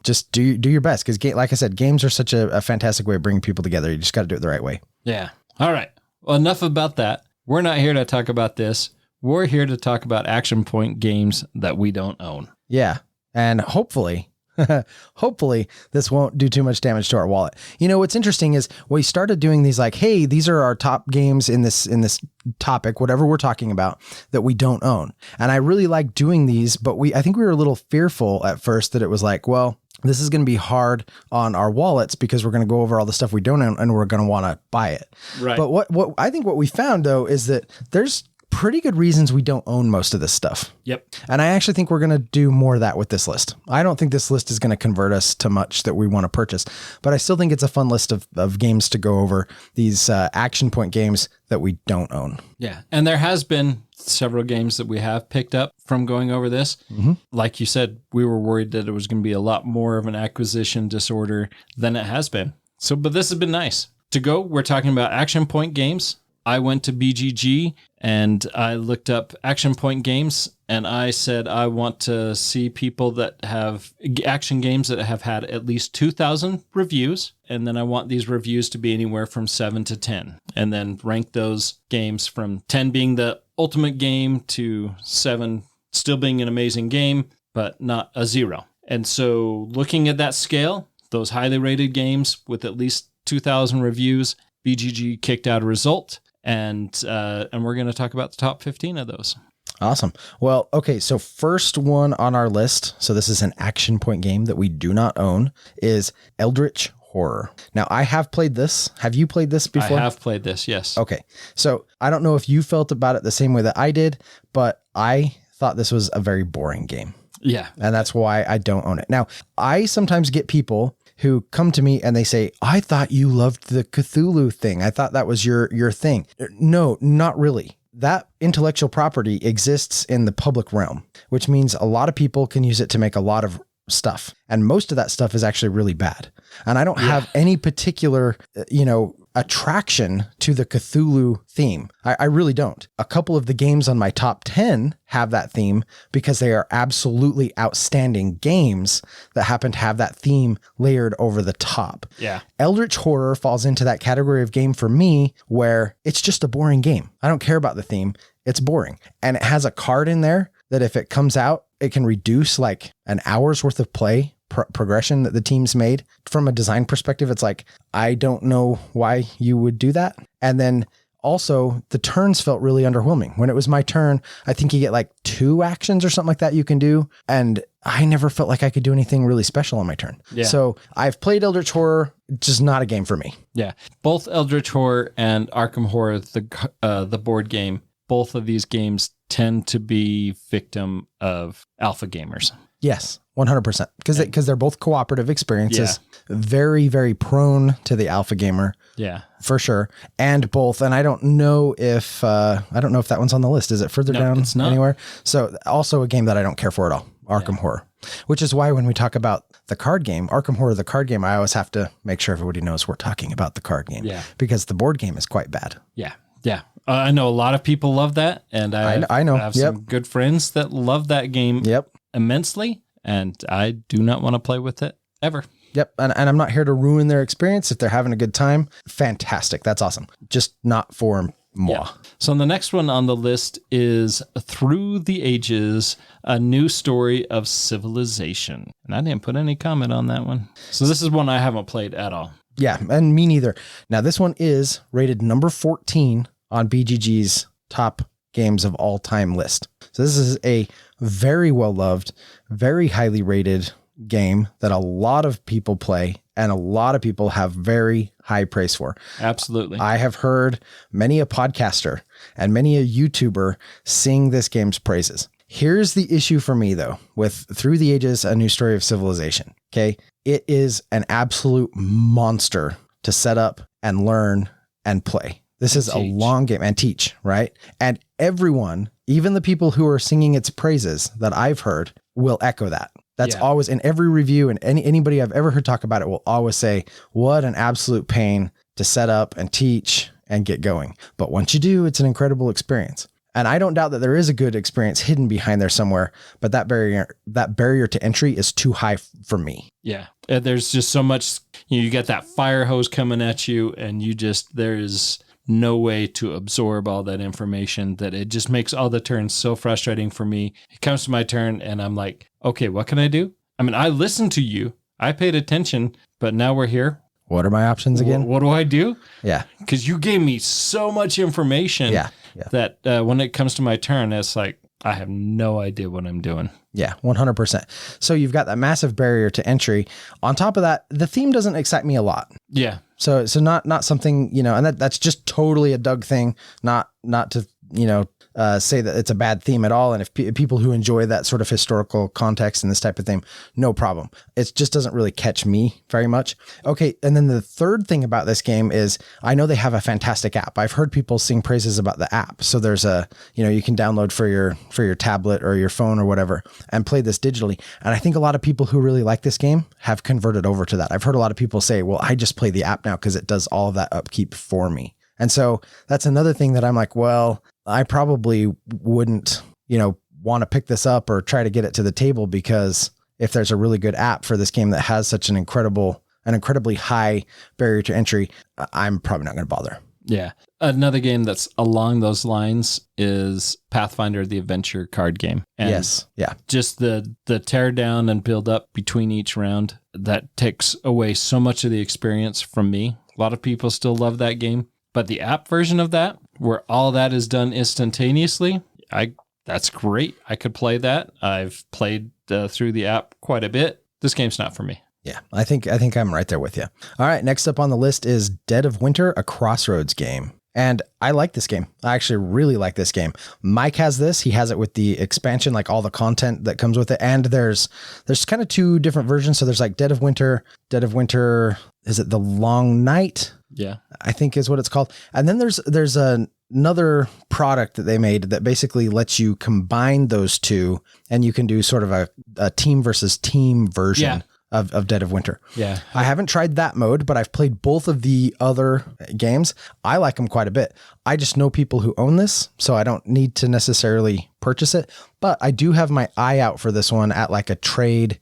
just do your best, because like I said, games are such a fantastic way of bringing people together. You just got to do it the right way. Yeah. All right. Well, enough about that. We're not here to talk about this. We're here to talk about action point games that we don't own. Yeah. And hopefully this won't do too much damage to our wallet. What's interesting is we started doing these like, hey, these are our top games in this topic, whatever we're talking about, that we don't own. And I really like doing these, but I think we were a little fearful at first that it was like, well, this is going to be hard on our wallets because we're going to go over all the stuff we don't own and we're going to want to buy it. Right. But what I think what we found though is that there's pretty good reasons we don't own most of this stuff. Yep. And I actually think we're going to do more of that with this list. I don't think this list is going to convert us to much that we want to purchase, but I still think it's a fun list of games to go over, these action point games that we don't own. Yeah. And there has been several games that we have picked up from going over this. Mm-hmm. Like you said, we were worried that it was going to be a lot more of an acquisition disorder than it has been. But this has been nice. To go, we're talking about action point games. I went to BGG and I looked up action point games and I said, I want to see people that have action games that have had at least 2,000 reviews. And then I want these reviews to be anywhere from 7 to 10, and then rank those games from 10 being the ultimate game to 7 still being an amazing game, but not a 0. And so looking at that scale, those highly rated games with at least 2,000 reviews, BGG kicked out a result. And we're going to talk about the top 15 of those. Awesome. Well, okay. So first one on our list, so this is an action point game that we do not own, is Eldritch Horror. Now, I have played this. Have you played this before? I have played this, yes. Okay. So I don't know if you felt about it the same way that I did, but I thought this was a very boring game. Yeah. And that's why I don't own it. Now, I sometimes get people who come to me and they say, I thought you loved the Cthulhu thing. I thought that was your thing. No, not really. That intellectual property exists in the public realm, which means a lot of people can use it to make a lot of stuff. And most of that stuff is actually really bad. And I don't have any particular, attraction to the Cthulhu theme. I really don't. A couple of the games on my top 10 have that theme because they are absolutely outstanding games that happen to have that theme layered over the top. Yeah. Eldritch Horror falls into that category of game for me where it's just a boring game. I don't care about the theme. It's boring. And it has a card in there that if it comes out, it can reduce like an hour's worth of play progression that the team's made. From a design perspective, it's like, I don't know why you would do that. And then also the turns felt really underwhelming. When it was my turn, I think you get like 2 actions or something like that you can do. And I never felt like I could do anything really special on my turn. Yeah. So I've played Eldritch Horror, just not a game for me. Yeah. Both Eldritch Horror and Arkham Horror, the board game, both of these games tend to be victim of alpha gamers. Yes, 100%. Because they're both cooperative experiences. Yeah. Very, very prone to the alpha gamer. Yeah, for sure. And both. And I don't know if that one's on the list. Is it further down it's not. Anywhere? So also a game that I don't care for at all. Arkham Horror. Which is why when we talk about the card game, Arkham Horror, the card game, I always have to make sure everybody knows we're talking about the card game. Yeah. Because the board game is quite bad. Yeah. Yeah. I know a lot of people love that. And I know. Have some good friends that love that game immensely. And I do not want to play with it ever. Yep. And I'm not here to ruin their experience. If they're having a good time, fantastic. That's awesome. Just not for moi. Yeah. So the next one on the list is Through the Ages, a new story of civilization. And I didn't put any comment on that one. So this is one I haven't played at all. Yeah, and me neither. Now this one is rated number 14 on BGG's top games of all time list. So this is a very well loved, very highly rated game that a lot of people play and a lot of people have very high praise for. Absolutely. I have heard many a podcaster and many a YouTuber sing this game's praises. Here's the issue for me though, with Through the Ages, a new story of civilization. Okay. It is an absolute monster to set up and learn and play. This is a teach. long game and teach, right? And everyone, even the people who are singing its praises that I've heard, will echo that. That's always in every review, and anybody I've ever heard talk about it will always say, what an absolute pain to set up and teach and get going. But once you do, it's an incredible experience. And I don't doubt that there is a good experience hidden behind there somewhere, but that barrier to entry is too high for me. Yeah. There's just so much, you get that fire hose coming at you, and there is no way to absorb all that information, that it just makes all the turns so frustrating for me. It comes to my turn and I'm like, okay, what can I do? I mean, I listened to you, I paid attention, but now we're here. What are my options again? What do I do? Yeah. Because you gave me so much information that when it comes to my turn, it's like, I have no idea what I'm doing. Yeah, 100%. So you've got that massive barrier to entry. On top of that, the theme doesn't excite me a lot. Yeah. So not something, and that's just totally a Doug thing, not to, say that it's a bad theme at all. And if people who enjoy that sort of historical context and this type of thing, no problem. It just doesn't really catch me very much. Okay. And then the third thing about this game is I know they have a fantastic app. I've heard people sing praises about the app. So there's you can download for your tablet or your phone or whatever and play this digitally. And I think a lot of people who really like this game have converted over to that. I've heard a lot of people say, well, I just play the app now because it does all of that upkeep for me. And so that's another thing that I'm like, well, I probably wouldn't, want to pick this up or try to get it to the table, because if there's a really good app for this game that has such an incredibly high barrier to entry, I'm probably not going to bother. Yeah. Another game that's along those lines is Pathfinder, the adventure card game. And yes. Yeah. Just the tear down and build up between each round, that takes away so much of the experience from me. A lot of people still love that game, but the app version of that, where all that is done instantaneously, that's great. I could play that. I've played through the app quite a bit. This game's not for me. Yeah, I think I'm right there with you. All right, next up on the list is Dead of Winter, a Crossroads game. And I like this game. I actually really like this game. Mike has this. He has it with the expansion, like all the content that comes with it. And there's kind of two different versions. So there's like Dead of Winter, is it The Long Night? Yeah, I think is what it's called. And then there's another product that they made that basically lets you combine those two, and you can do sort of a team versus team version of Dead of Winter. Yeah. I haven't tried that mode, but I've played both of the other games. I like them quite a bit. I just know people who own this, so I don't need to necessarily purchase it, but I do have my eye out for this one at like a trade,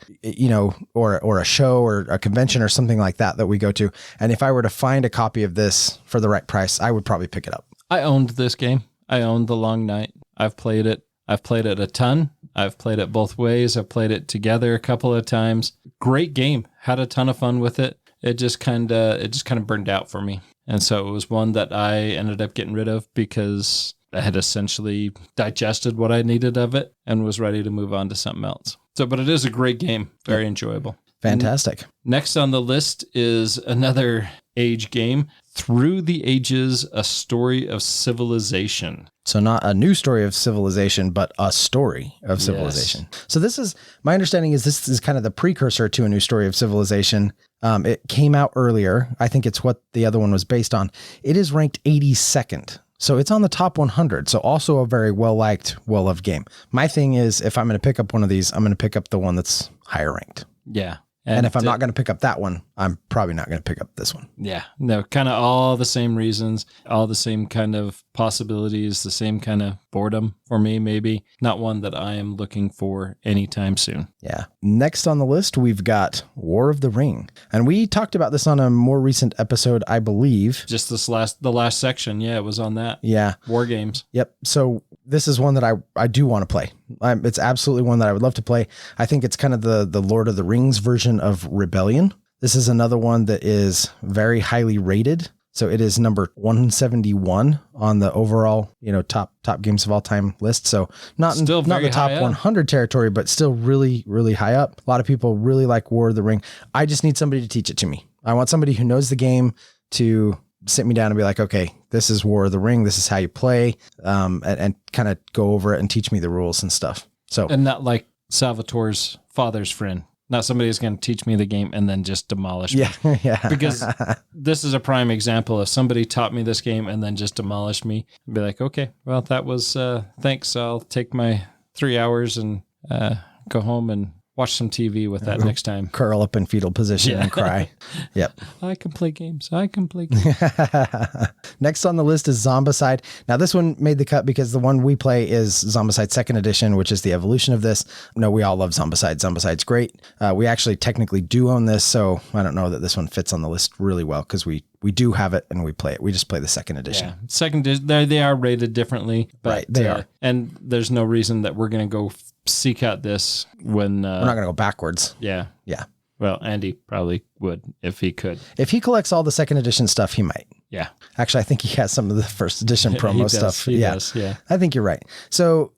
or a show or a convention or something like that we go to. And if I were to find a copy of this for the right price, I would probably pick it up. I owned this game. I owned The Long Night. I've played it. I've played it a ton. I've played it both ways. I've played it together a couple of times. Great game. Had a ton of fun with it. It just kind of burned out for me. And so it was one that I ended up getting rid of because I had essentially digested what I needed of it and was ready to move on to something else. So, but it is a great game. Very enjoyable. Fantastic. Next on the list is another age game, Through the Ages, A Story of Civilization. So not a new story of civilization, but a story of civilization. Yes. So this is, my understanding is this is kind of the precursor to a new story of civilization. It came out earlier. I think it's what the other one was based on. It is ranked 82nd. So it's on the top 100. So also a very well-liked, well-loved game. My thing is, if I'm going to pick up one of these, I'm going to pick up the one that's higher ranked. Yeah. And if I'm not going to pick up that one, I'm probably not going to pick up this one. Yeah, no, kind of all the same reasons, all the same kind of possibilities, the same kind of boredom for me, maybe. Not one that I am looking for anytime soon. Yeah. Next on the list, we've got War of the Ring. And we talked about this on a more recent episode, I believe. Just the last section. Yeah, it was on that. Yeah. War games. Yep. So this is one that I do want to play. It's absolutely one that I would love to play. I think it's kind of the Lord of the Rings version of Rebellion. This is another one that is very highly rated. So it is number 171 on the overall, top games of all time list. So not the top 100 territory, but still really, really high up. A lot of people really like War of the Ring. I just need somebody to teach it to me. I want somebody who knows the game to sit me down and be like, okay, this is War of the Ring. This is how you play, and kind of go over it and teach me the rules and stuff. So, and not like Salvatore's father's friend. not somebody who's going to teach me the game and then just demolish me. Yeah, yeah. Because this is a prime example. If somebody taught me this game and then just demolished me, I'd be like, okay, well, that was, thanks. I'll take my 3 hours and go home and watch some TV with that next time. Curl up in fetal position and cry. Yep. I can play games. I can play games. Next on the list is Zombicide. Now, this one made the cut because the one we play is Zombicide 2nd Edition, which is the evolution of this. No, we all love Zombicide. Zombicide's great. We actually technically do own this, so I don't know that this one fits on the list really well because we do have it and we play it. We just play the 2nd edition. Yeah. Second, they are rated differently. But, right, they are. And there's no reason that we're going to go seek out this when... we're not going to go backwards. Yeah. Yeah. Well, Andy probably would if he could. If he collects all the 2nd edition stuff, he might. Yeah. Actually, I think he has some of the 1st edition promo stuff. He does, yeah. I think you're right. So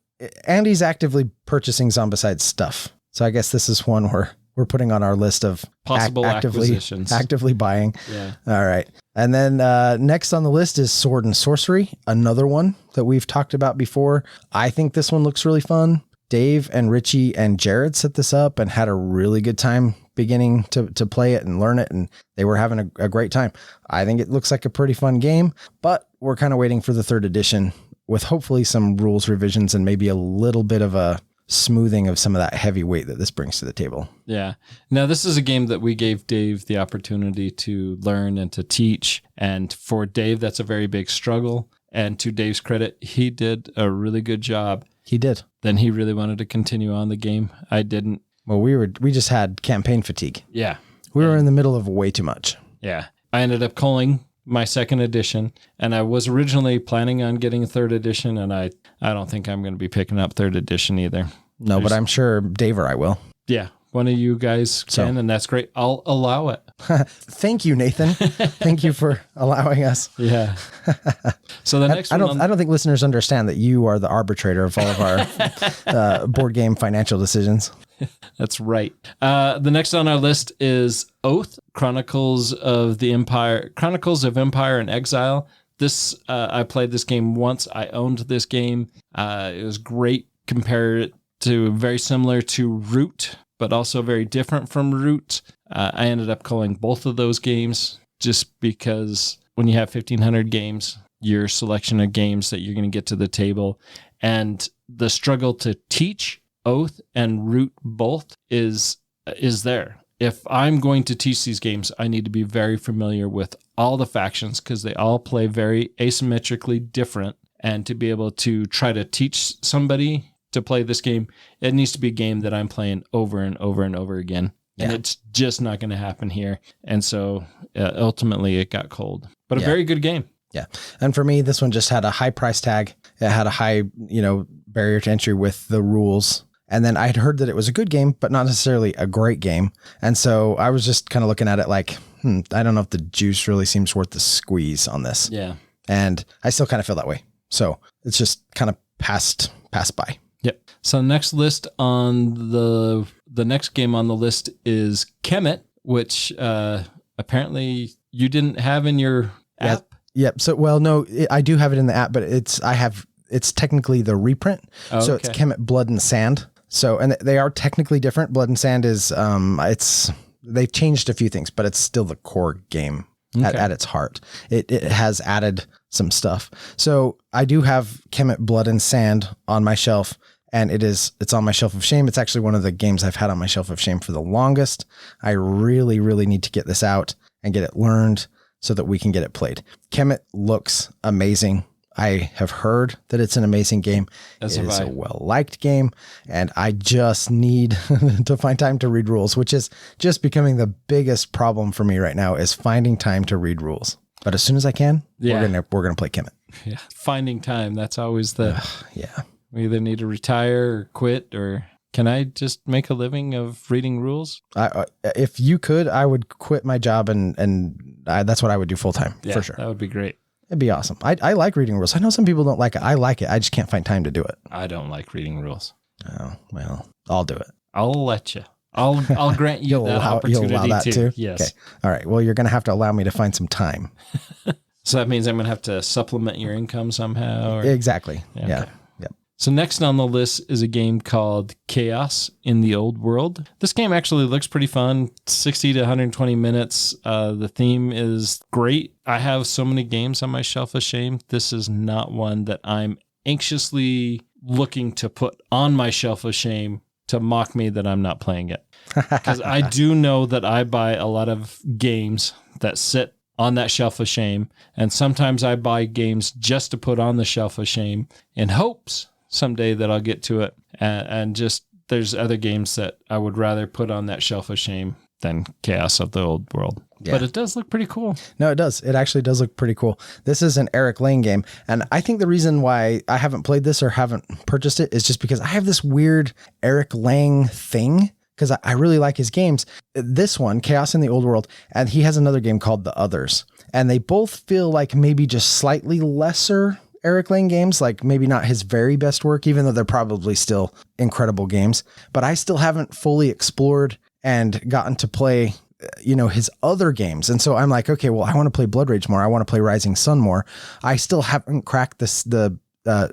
Andy's actively purchasing Zombicide stuff. So I guess this is one where we're putting on our list of possible acquisitions. Actively buying. Yeah. All right. And then next on the list is Sword and Sorcery, another one that we've talked about before. I think this one looks really fun. Dave and Richie and Jared set this up and had a really good time beginning to play it and learn it. And they were having a great time. I think it looks like a pretty fun game, but we're kind of waiting for the 3rd edition with hopefully some rules revisions and maybe a little bit of a smoothing of some of that heavy weight that this brings to the table. Yeah. Now, this is a game that we gave Dave the opportunity to learn and to teach. And for Dave, that's a very big struggle. And to Dave's credit, he did a really good job. He did. Then he really wanted to continue on the game. I didn't. Well, we just had campaign fatigue. Yeah. We were in the middle of way too much. Yeah. I ended up calling my 2nd edition, and I was originally planning on getting a 3rd edition, and I don't think I'm going to be picking up 3rd edition either. No, but I'm sure Dave or I will. Yeah. One of you guys can, and that's great. I'll allow it. Thank you, Nathan. Thank you for allowing us. Yeah. So the next I don't think listeners understand that you are the arbitrator of all of our board game financial decisions. That's right. The next on our list is Oath, Chronicles of Empire and Exile. This I played this game once. I owned this game. It was great. Compared to very similar to Root, but also very different from Root. I ended up calling both of those games just because when you have 1,500 games, your selection of games that you're going to get to the table and the struggle to teach Oath and Root both is there. If I'm going to teach these games, I need to be very familiar with all the factions because they all play very asymmetrically different. And to be able to try to teach somebody to play this game, it needs to be a game that I'm playing over and over and over again. And it's just not going to happen here. And so ultimately it got cold, but a very good game. Yeah. And for me, this one just had a high price tag. It had a high, barrier to entry with the rules. And then I'd heard that it was a good game, but not necessarily a great game. And so I was just kind of looking at it like, I don't know if the juice really seems worth the squeeze on this. Yeah. And I still kind of feel that way. So it's just kind of passed by. Yep. So next list on the next game on the list is Kemet, which apparently you didn't have in your app. Yep. So, well, no, I do have it in the app, but it's technically the reprint. Oh, so it's Kemet Blood and Sand. So, and they are technically different. Blood and Sand is, they've changed a few things, but it's still the core game at its heart. It has added some stuff. So I do have Kemet Blood and Sand on my shelf. And it's on my shelf of shame. It's actually one of the games I've had on my shelf of shame for the longest. I really, really need to get this out and get it learned so that we can get it played. Kemet looks amazing. I have heard that it's an amazing game. It is a well-liked game, and I just need to find time to read rules, which is just becoming the biggest problem for me right now is finding time to read rules. But as soon as I can, we're gonna play Kemet. Yeah, finding time. That's always the yeah. We either need to retire or quit, or can I just make a living of reading rules? If you could, I would quit my job and that's what I would do full time for sure. That would be great. It'd be awesome. I like reading rules. I know some people don't like it. I like it. I just can't find time to do it. I don't like reading rules. Oh, well, I'll do it. I'll let you. I'll grant you that opportunity you'll allow that too. Yes. Okay. All right. Well, you're going to have to allow me to find some time. So that means I'm going to have to supplement your income somehow? Exactly. Okay. Yeah. So next on the list is a game called Chaos in the Old World. This game actually looks pretty fun, 60 to 120 minutes. The theme is great. I have so many games on my shelf of shame. This is not one that I'm anxiously looking to put on my shelf of shame to mock me that I'm not playing it. Because I do know that I buy a lot of games that sit on that shelf of shame. And sometimes I buy games just to put on the shelf of shame in hopes someday that I'll get to it. And just there's other games that I would rather put on that shelf of shame than Chaos of the Old World. Yeah. But it does look pretty cool. No, it does. It actually does look pretty cool. This is an Eric Lang game. And I think the reason why I haven't played this or haven't purchased it is just because I have this weird Eric Lang thing, because I really like his games. This one, Chaos in the Old World, and he has another game called The Others. And they both feel like maybe just slightly lesser Eric Lang games, like maybe not his very best work, even though they're probably still incredible games. But I still haven't fully explored and gotten to play, his other games. And so I'm like, okay, well, I want to play Blood Rage more. I want to play Rising Sun more. I still haven't cracked the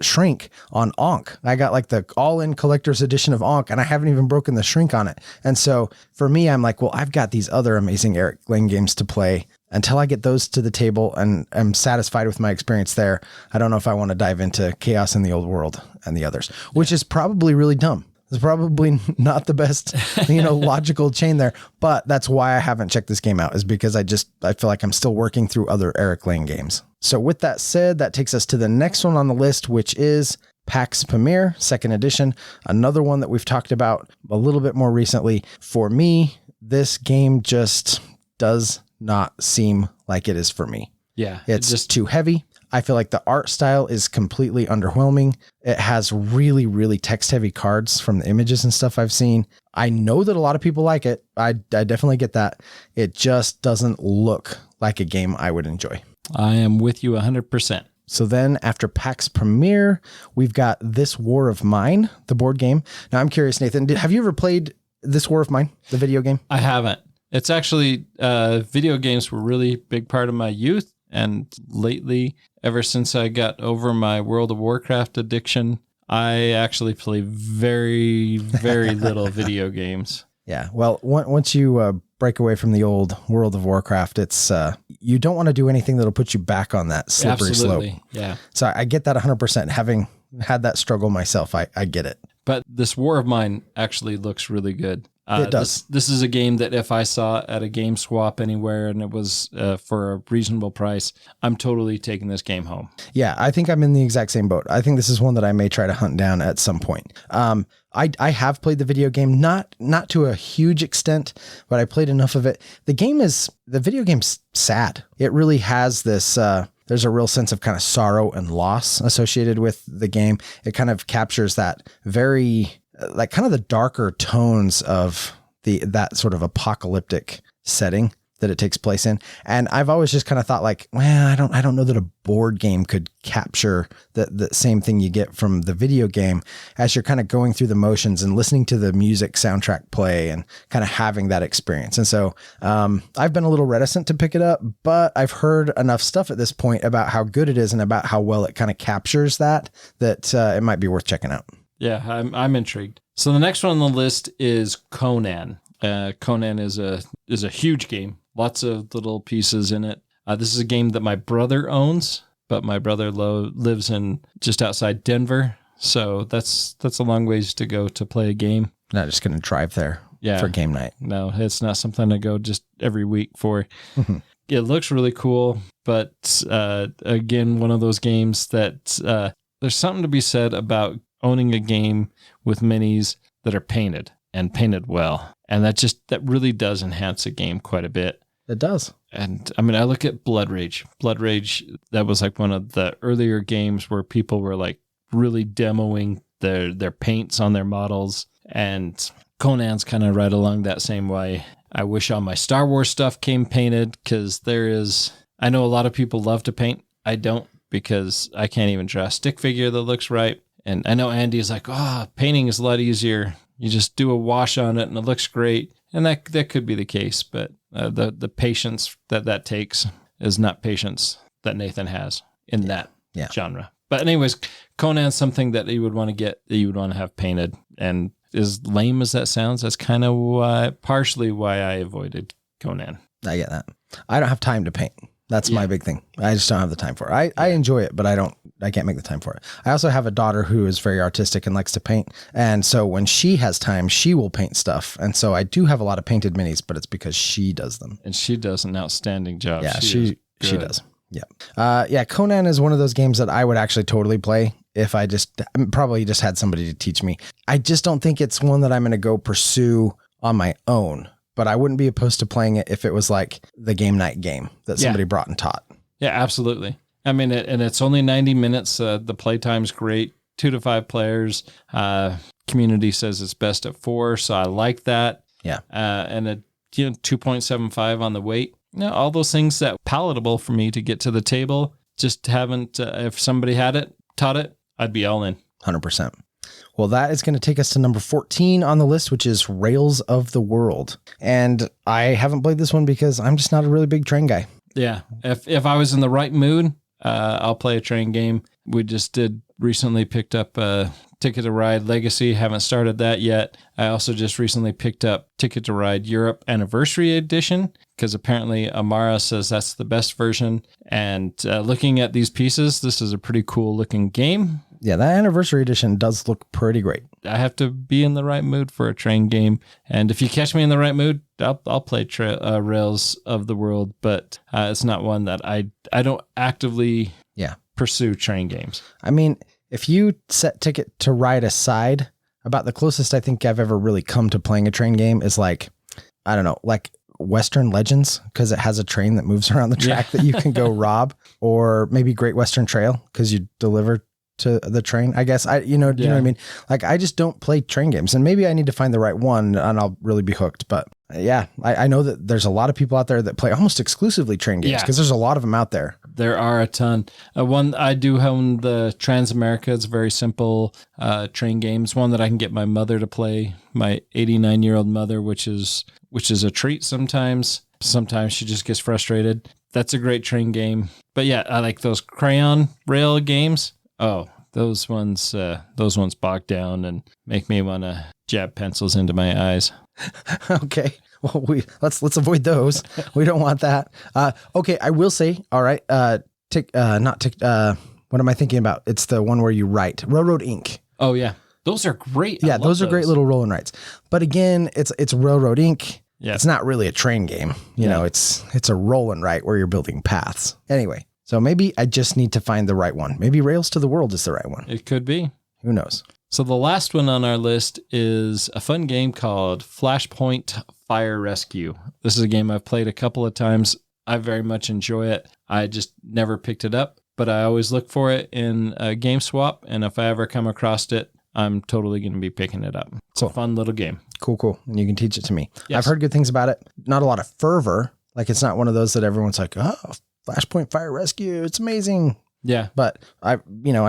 shrink on Ankh. I got like the all-in collector's edition of Ankh, and I haven't even broken the shrink on it. And so for me, I'm like, well, I've got these other amazing Eric Lang games to play. Until I get those to the table and am satisfied with my experience there, I don't know if I want to dive into Chaos in the Old World and The Others, which is probably really dumb. It's probably not the best, logical chain there, but that's why I haven't checked this game out, is because I feel like I'm still working through other Eric Lang games. So with that said, that takes us to the next one on the list, which is PAX Pamir, 2nd edition, another one that we've talked about a little bit more recently. For me, this game just does not seem like it is for me. Yeah. It's just too heavy. I feel like the art style is completely underwhelming. It has really, really text heavy cards from the images and stuff I've seen. I know that a lot of people like it. I definitely get that. It just doesn't look like a game I would enjoy. I am with you 100%. So then after PAX Pamir, we've got This War of Mine, the board game. Now I'm curious, Nathan, have you ever played This War of Mine, the video game? I haven't. It's actually, video games were a really big part of my youth. And lately, ever since I got over my World of Warcraft addiction, I actually play very, very little video games. Yeah. Well, once you break away from the old World of Warcraft, it's you don't want to do anything that'll put you back on that slippery slope. Yeah. So I get that 100%. Having had that struggle myself, I get it. But This War of Mine actually looks really good. It does. This is a game that if I saw at a game swap anywhere and it was for a reasonable price, I'm totally taking this game home. Yeah, I think I'm in the exact same boat. I think this is one that I may try to hunt down at some point. I have played the video game, not to a huge extent, but I played enough of it. The video game's sad. It really has this, there's a real sense of kind of sorrow and loss associated with the game. It kind of captures that very, like kind of the darker tones of that sort of apocalyptic setting that it takes place in. And I've always just kind of thought like, well, I don't know that a board game could capture the same thing you get from the video game as you're kind of going through the motions and listening to the music soundtrack play and kind of having that experience. And so I've been a little reticent to pick it up, but I've heard enough stuff at this point about how good it is and about how well it kind of captures that it might be worth checking out. Yeah, I'm intrigued. So the next one on the list is Conan. Conan is a huge game. Lots of little pieces in it. This is a game that my brother owns, but my brother lives in just outside Denver, so that's a long ways to go to play a game. Not just going to drive there for game night. No, it's not something I go just every week for. It looks really cool, but again, one of those games that there's something to be said about owning a game with minis that are painted and painted well. And that really does enhance a game quite a bit. It does. And I mean, I look at Blood Rage. Blood Rage, that was like one of the earlier games where people were like really demoing their paints on their models. And Conan's kind of right along that same way. I wish all my Star Wars stuff came painted because I know a lot of people love to paint. I don't, because I can't even draw a stick figure that looks right. And I know Andy is like, painting is a lot easier. You just do a wash on it and it looks great. And that could be the case, but the patience that takes is not patience that Nathan has in that genre. But anyways, Conan's something that you would want to get, that you would want to have painted. And as lame as that sounds, that's kind of partially why I avoided Conan. I get that. I don't have time to paint. That's my big thing. I just don't have the time for it. I enjoy it, but I can't make the time for it. I also have a daughter who is very artistic and likes to paint. And so when she has time, she will paint stuff. And so I do have a lot of painted minis, but it's because she does them. And she does an outstanding job. Yeah, she does. Yeah. Conan is one of those games that I would actually totally play if I probably just had somebody to teach me. I just don't think it's one that I'm going to go pursue on my own, but I wouldn't be opposed to playing it if it was like the game night game that somebody brought and taught. Yeah, absolutely. I mean, and it's only 90 minutes. The playtime's great, 2 to 5 players. Community says it's best at 4, so I like that. Yeah. And 2.75 on the weight. All those things that palatable for me to get to the table. Just haven't. If somebody had it, taught it, I'd be all in. 100%. Well, that is going to take us to number 14 on the list, which is Rails of the World. And I haven't played this one because I'm just not a really big train guy. Yeah. If I was in the right mood, I'll play a train game. We just recently picked up Ticket to Ride Legacy. Haven't started that yet. I also just recently picked up Ticket to Ride Europe Anniversary Edition because apparently Amara says that's the best version. And looking at these pieces, this is a pretty cool looking game. Yeah, that Anniversary Edition does look pretty great. I have to be in the right mood for a train game. And if you catch me in the right mood, I'll play Rails of the World. But it's not one that I don't actively pursue train games. I mean, if you set Ticket to Ride aside, about the closest I think I've ever really come to playing a train game is like Western Legends, because it has a train that moves around the track that you can go rob, or maybe Great Western Trail because you deliver to the train. I guess you know what I mean? Like, I just don't play train games, and maybe I need to find the right one and I'll really be hooked. But yeah, I know that there's a lot of people out there that play almost exclusively train games because there's a lot of them out there. There are a ton. One I do own, the Transamerica. It's very simple train games. One that I can get my mother to play, my 89-year-old mother, which is a treat sometimes. Sometimes she just gets frustrated. That's a great train game. But yeah, I like those crayon rail games. Oh, those ones bog down and make me want to jab pencils into my eyes. Okay. Well, let's avoid those. We don't want that. Okay. I will say, all right. What am I thinking about? It's the one where you write. Railroad Inc. Oh yeah. Those are great. Yeah. Those are great little roll and writes. But again, it's Railroad Inc. Yeah. It's not really a train game. You know, it's a roll and write where you're building paths. Anyway. So maybe I just need to find the right one. Maybe Rails to the World is the right one. It could be. Who knows? So the last one on our list is a fun game called Flashpoint Fire Rescue. This is a game I've played a couple of times. I very much enjoy it. I just never picked it up, but I always look for it in a game swap. And if I ever come across it, I'm totally going to be picking it up. It's a fun little game. Cool. And you can teach it to me. Yes. I've heard good things about it. Not a lot of fervor. Like, it's not one of those that everyone's like, oh, Flashpoint Fire Rescue, it's amazing. Yeah. But I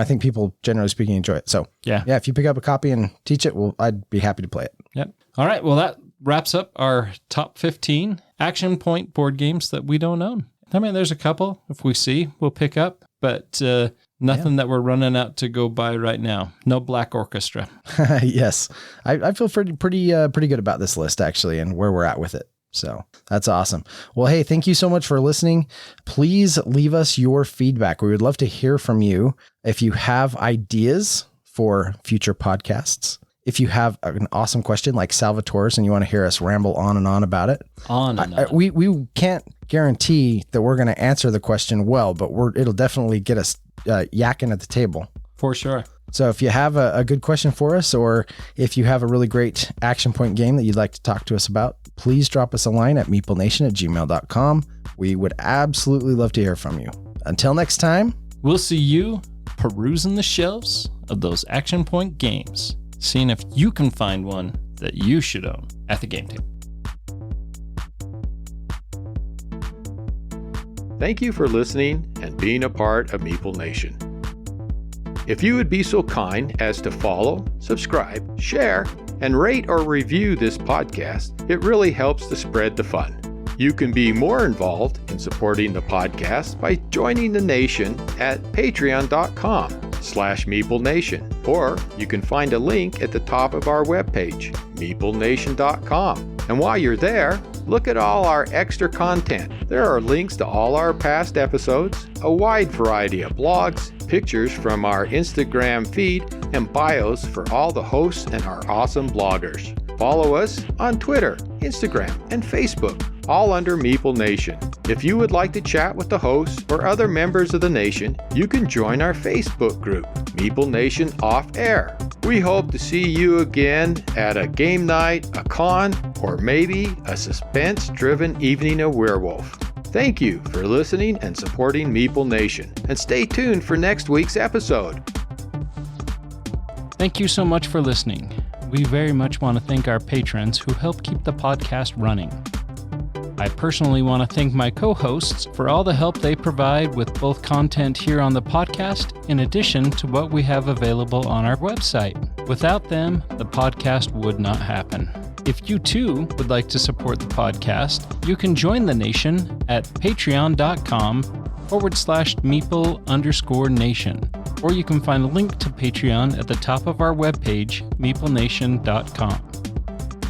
think people, generally speaking, enjoy it. So yeah, if you pick up a copy and teach it, I'd be happy to play it. Yep. All right. Well, that wraps up our top 15 Action Point board games that we don't own. I mean, there's a couple. If we see, we'll pick up, but nothing that we're running out to go buy right now. No Black Orchestra. Yes. I feel pretty good about this list, actually, and where we're at with it. So that's awesome. Well, hey, thank you so much for listening. Please leave us your feedback. We would love to hear from you. If you have ideas for future podcasts, if you have an awesome question like Salvatore's and you want to hear us ramble on and on about it, we can't guarantee that we're going to answer the question well, but it'll definitely get us yakking at the table. For sure. So if you have a good question for us, or if you have a really great Action Point game that you'd like to talk to us about, please drop us a line at meeplenation@gmail.com. We would absolutely love to hear from you. Until next time, we'll see you perusing the shelves of those Action Point games, seeing if you can find one that you should own at the game table. Thank you for listening and being a part of Meeple Nation. If you would be so kind as to follow, subscribe, share, and rate or review this podcast, it really helps to spread the fun. You can be more involved in supporting the podcast by joining the nation at patreon.com. Meeple Nation, or you can find a link at the top of our webpage, meeplenation.com. And while you're there, look at all our extra content. There are links to all our past episodes, a wide variety of blogs, pictures from our Instagram feed, and bios for all the hosts and our awesome bloggers. Follow us on Twitter, Instagram, and Facebook, all under Meeple Nation. If you would like to chat with the hosts or other members of the nation, you can join our Facebook group, Meeple Nation Off Air. We hope to see you again at a game night, a con, or maybe a suspense-driven evening of Werewolf. Thank you for listening and supporting Meeple Nation, and stay tuned for next week's episode. Thank you so much for listening. We very much want to thank our patrons who help keep the podcast running. I personally want to thank my co-hosts for all the help they provide with both content here on the podcast, in addition to what we have available on our website. Without them, the podcast would not happen. If you too would like to support the podcast, you can join the nation at patreon.com/Meeple_nation. Or you can find a link to Patreon at the top of our webpage, meeplenation.com.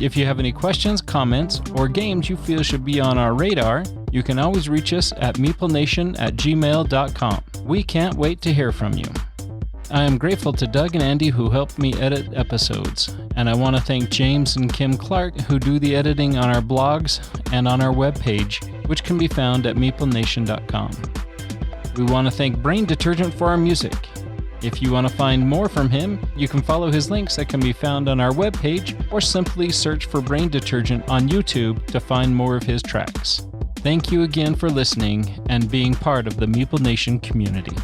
If you have any questions, comments, or games you feel should be on our radar, you can always reach us at meeplenation@gmail.com. We can't wait to hear from you. I am grateful to Doug and Andy who helped me edit episodes, and I want to thank James and Kim Clark who do the editing on our blogs and on our webpage, which can be found at meeplenation.com. We want to thank Brain Detergent for our music. If you want to find more from him, you can follow his links that can be found on our webpage, or simply search for Brain Detergent on YouTube to find more of his tracks. Thank you again for listening and being part of the Meeple Nation community.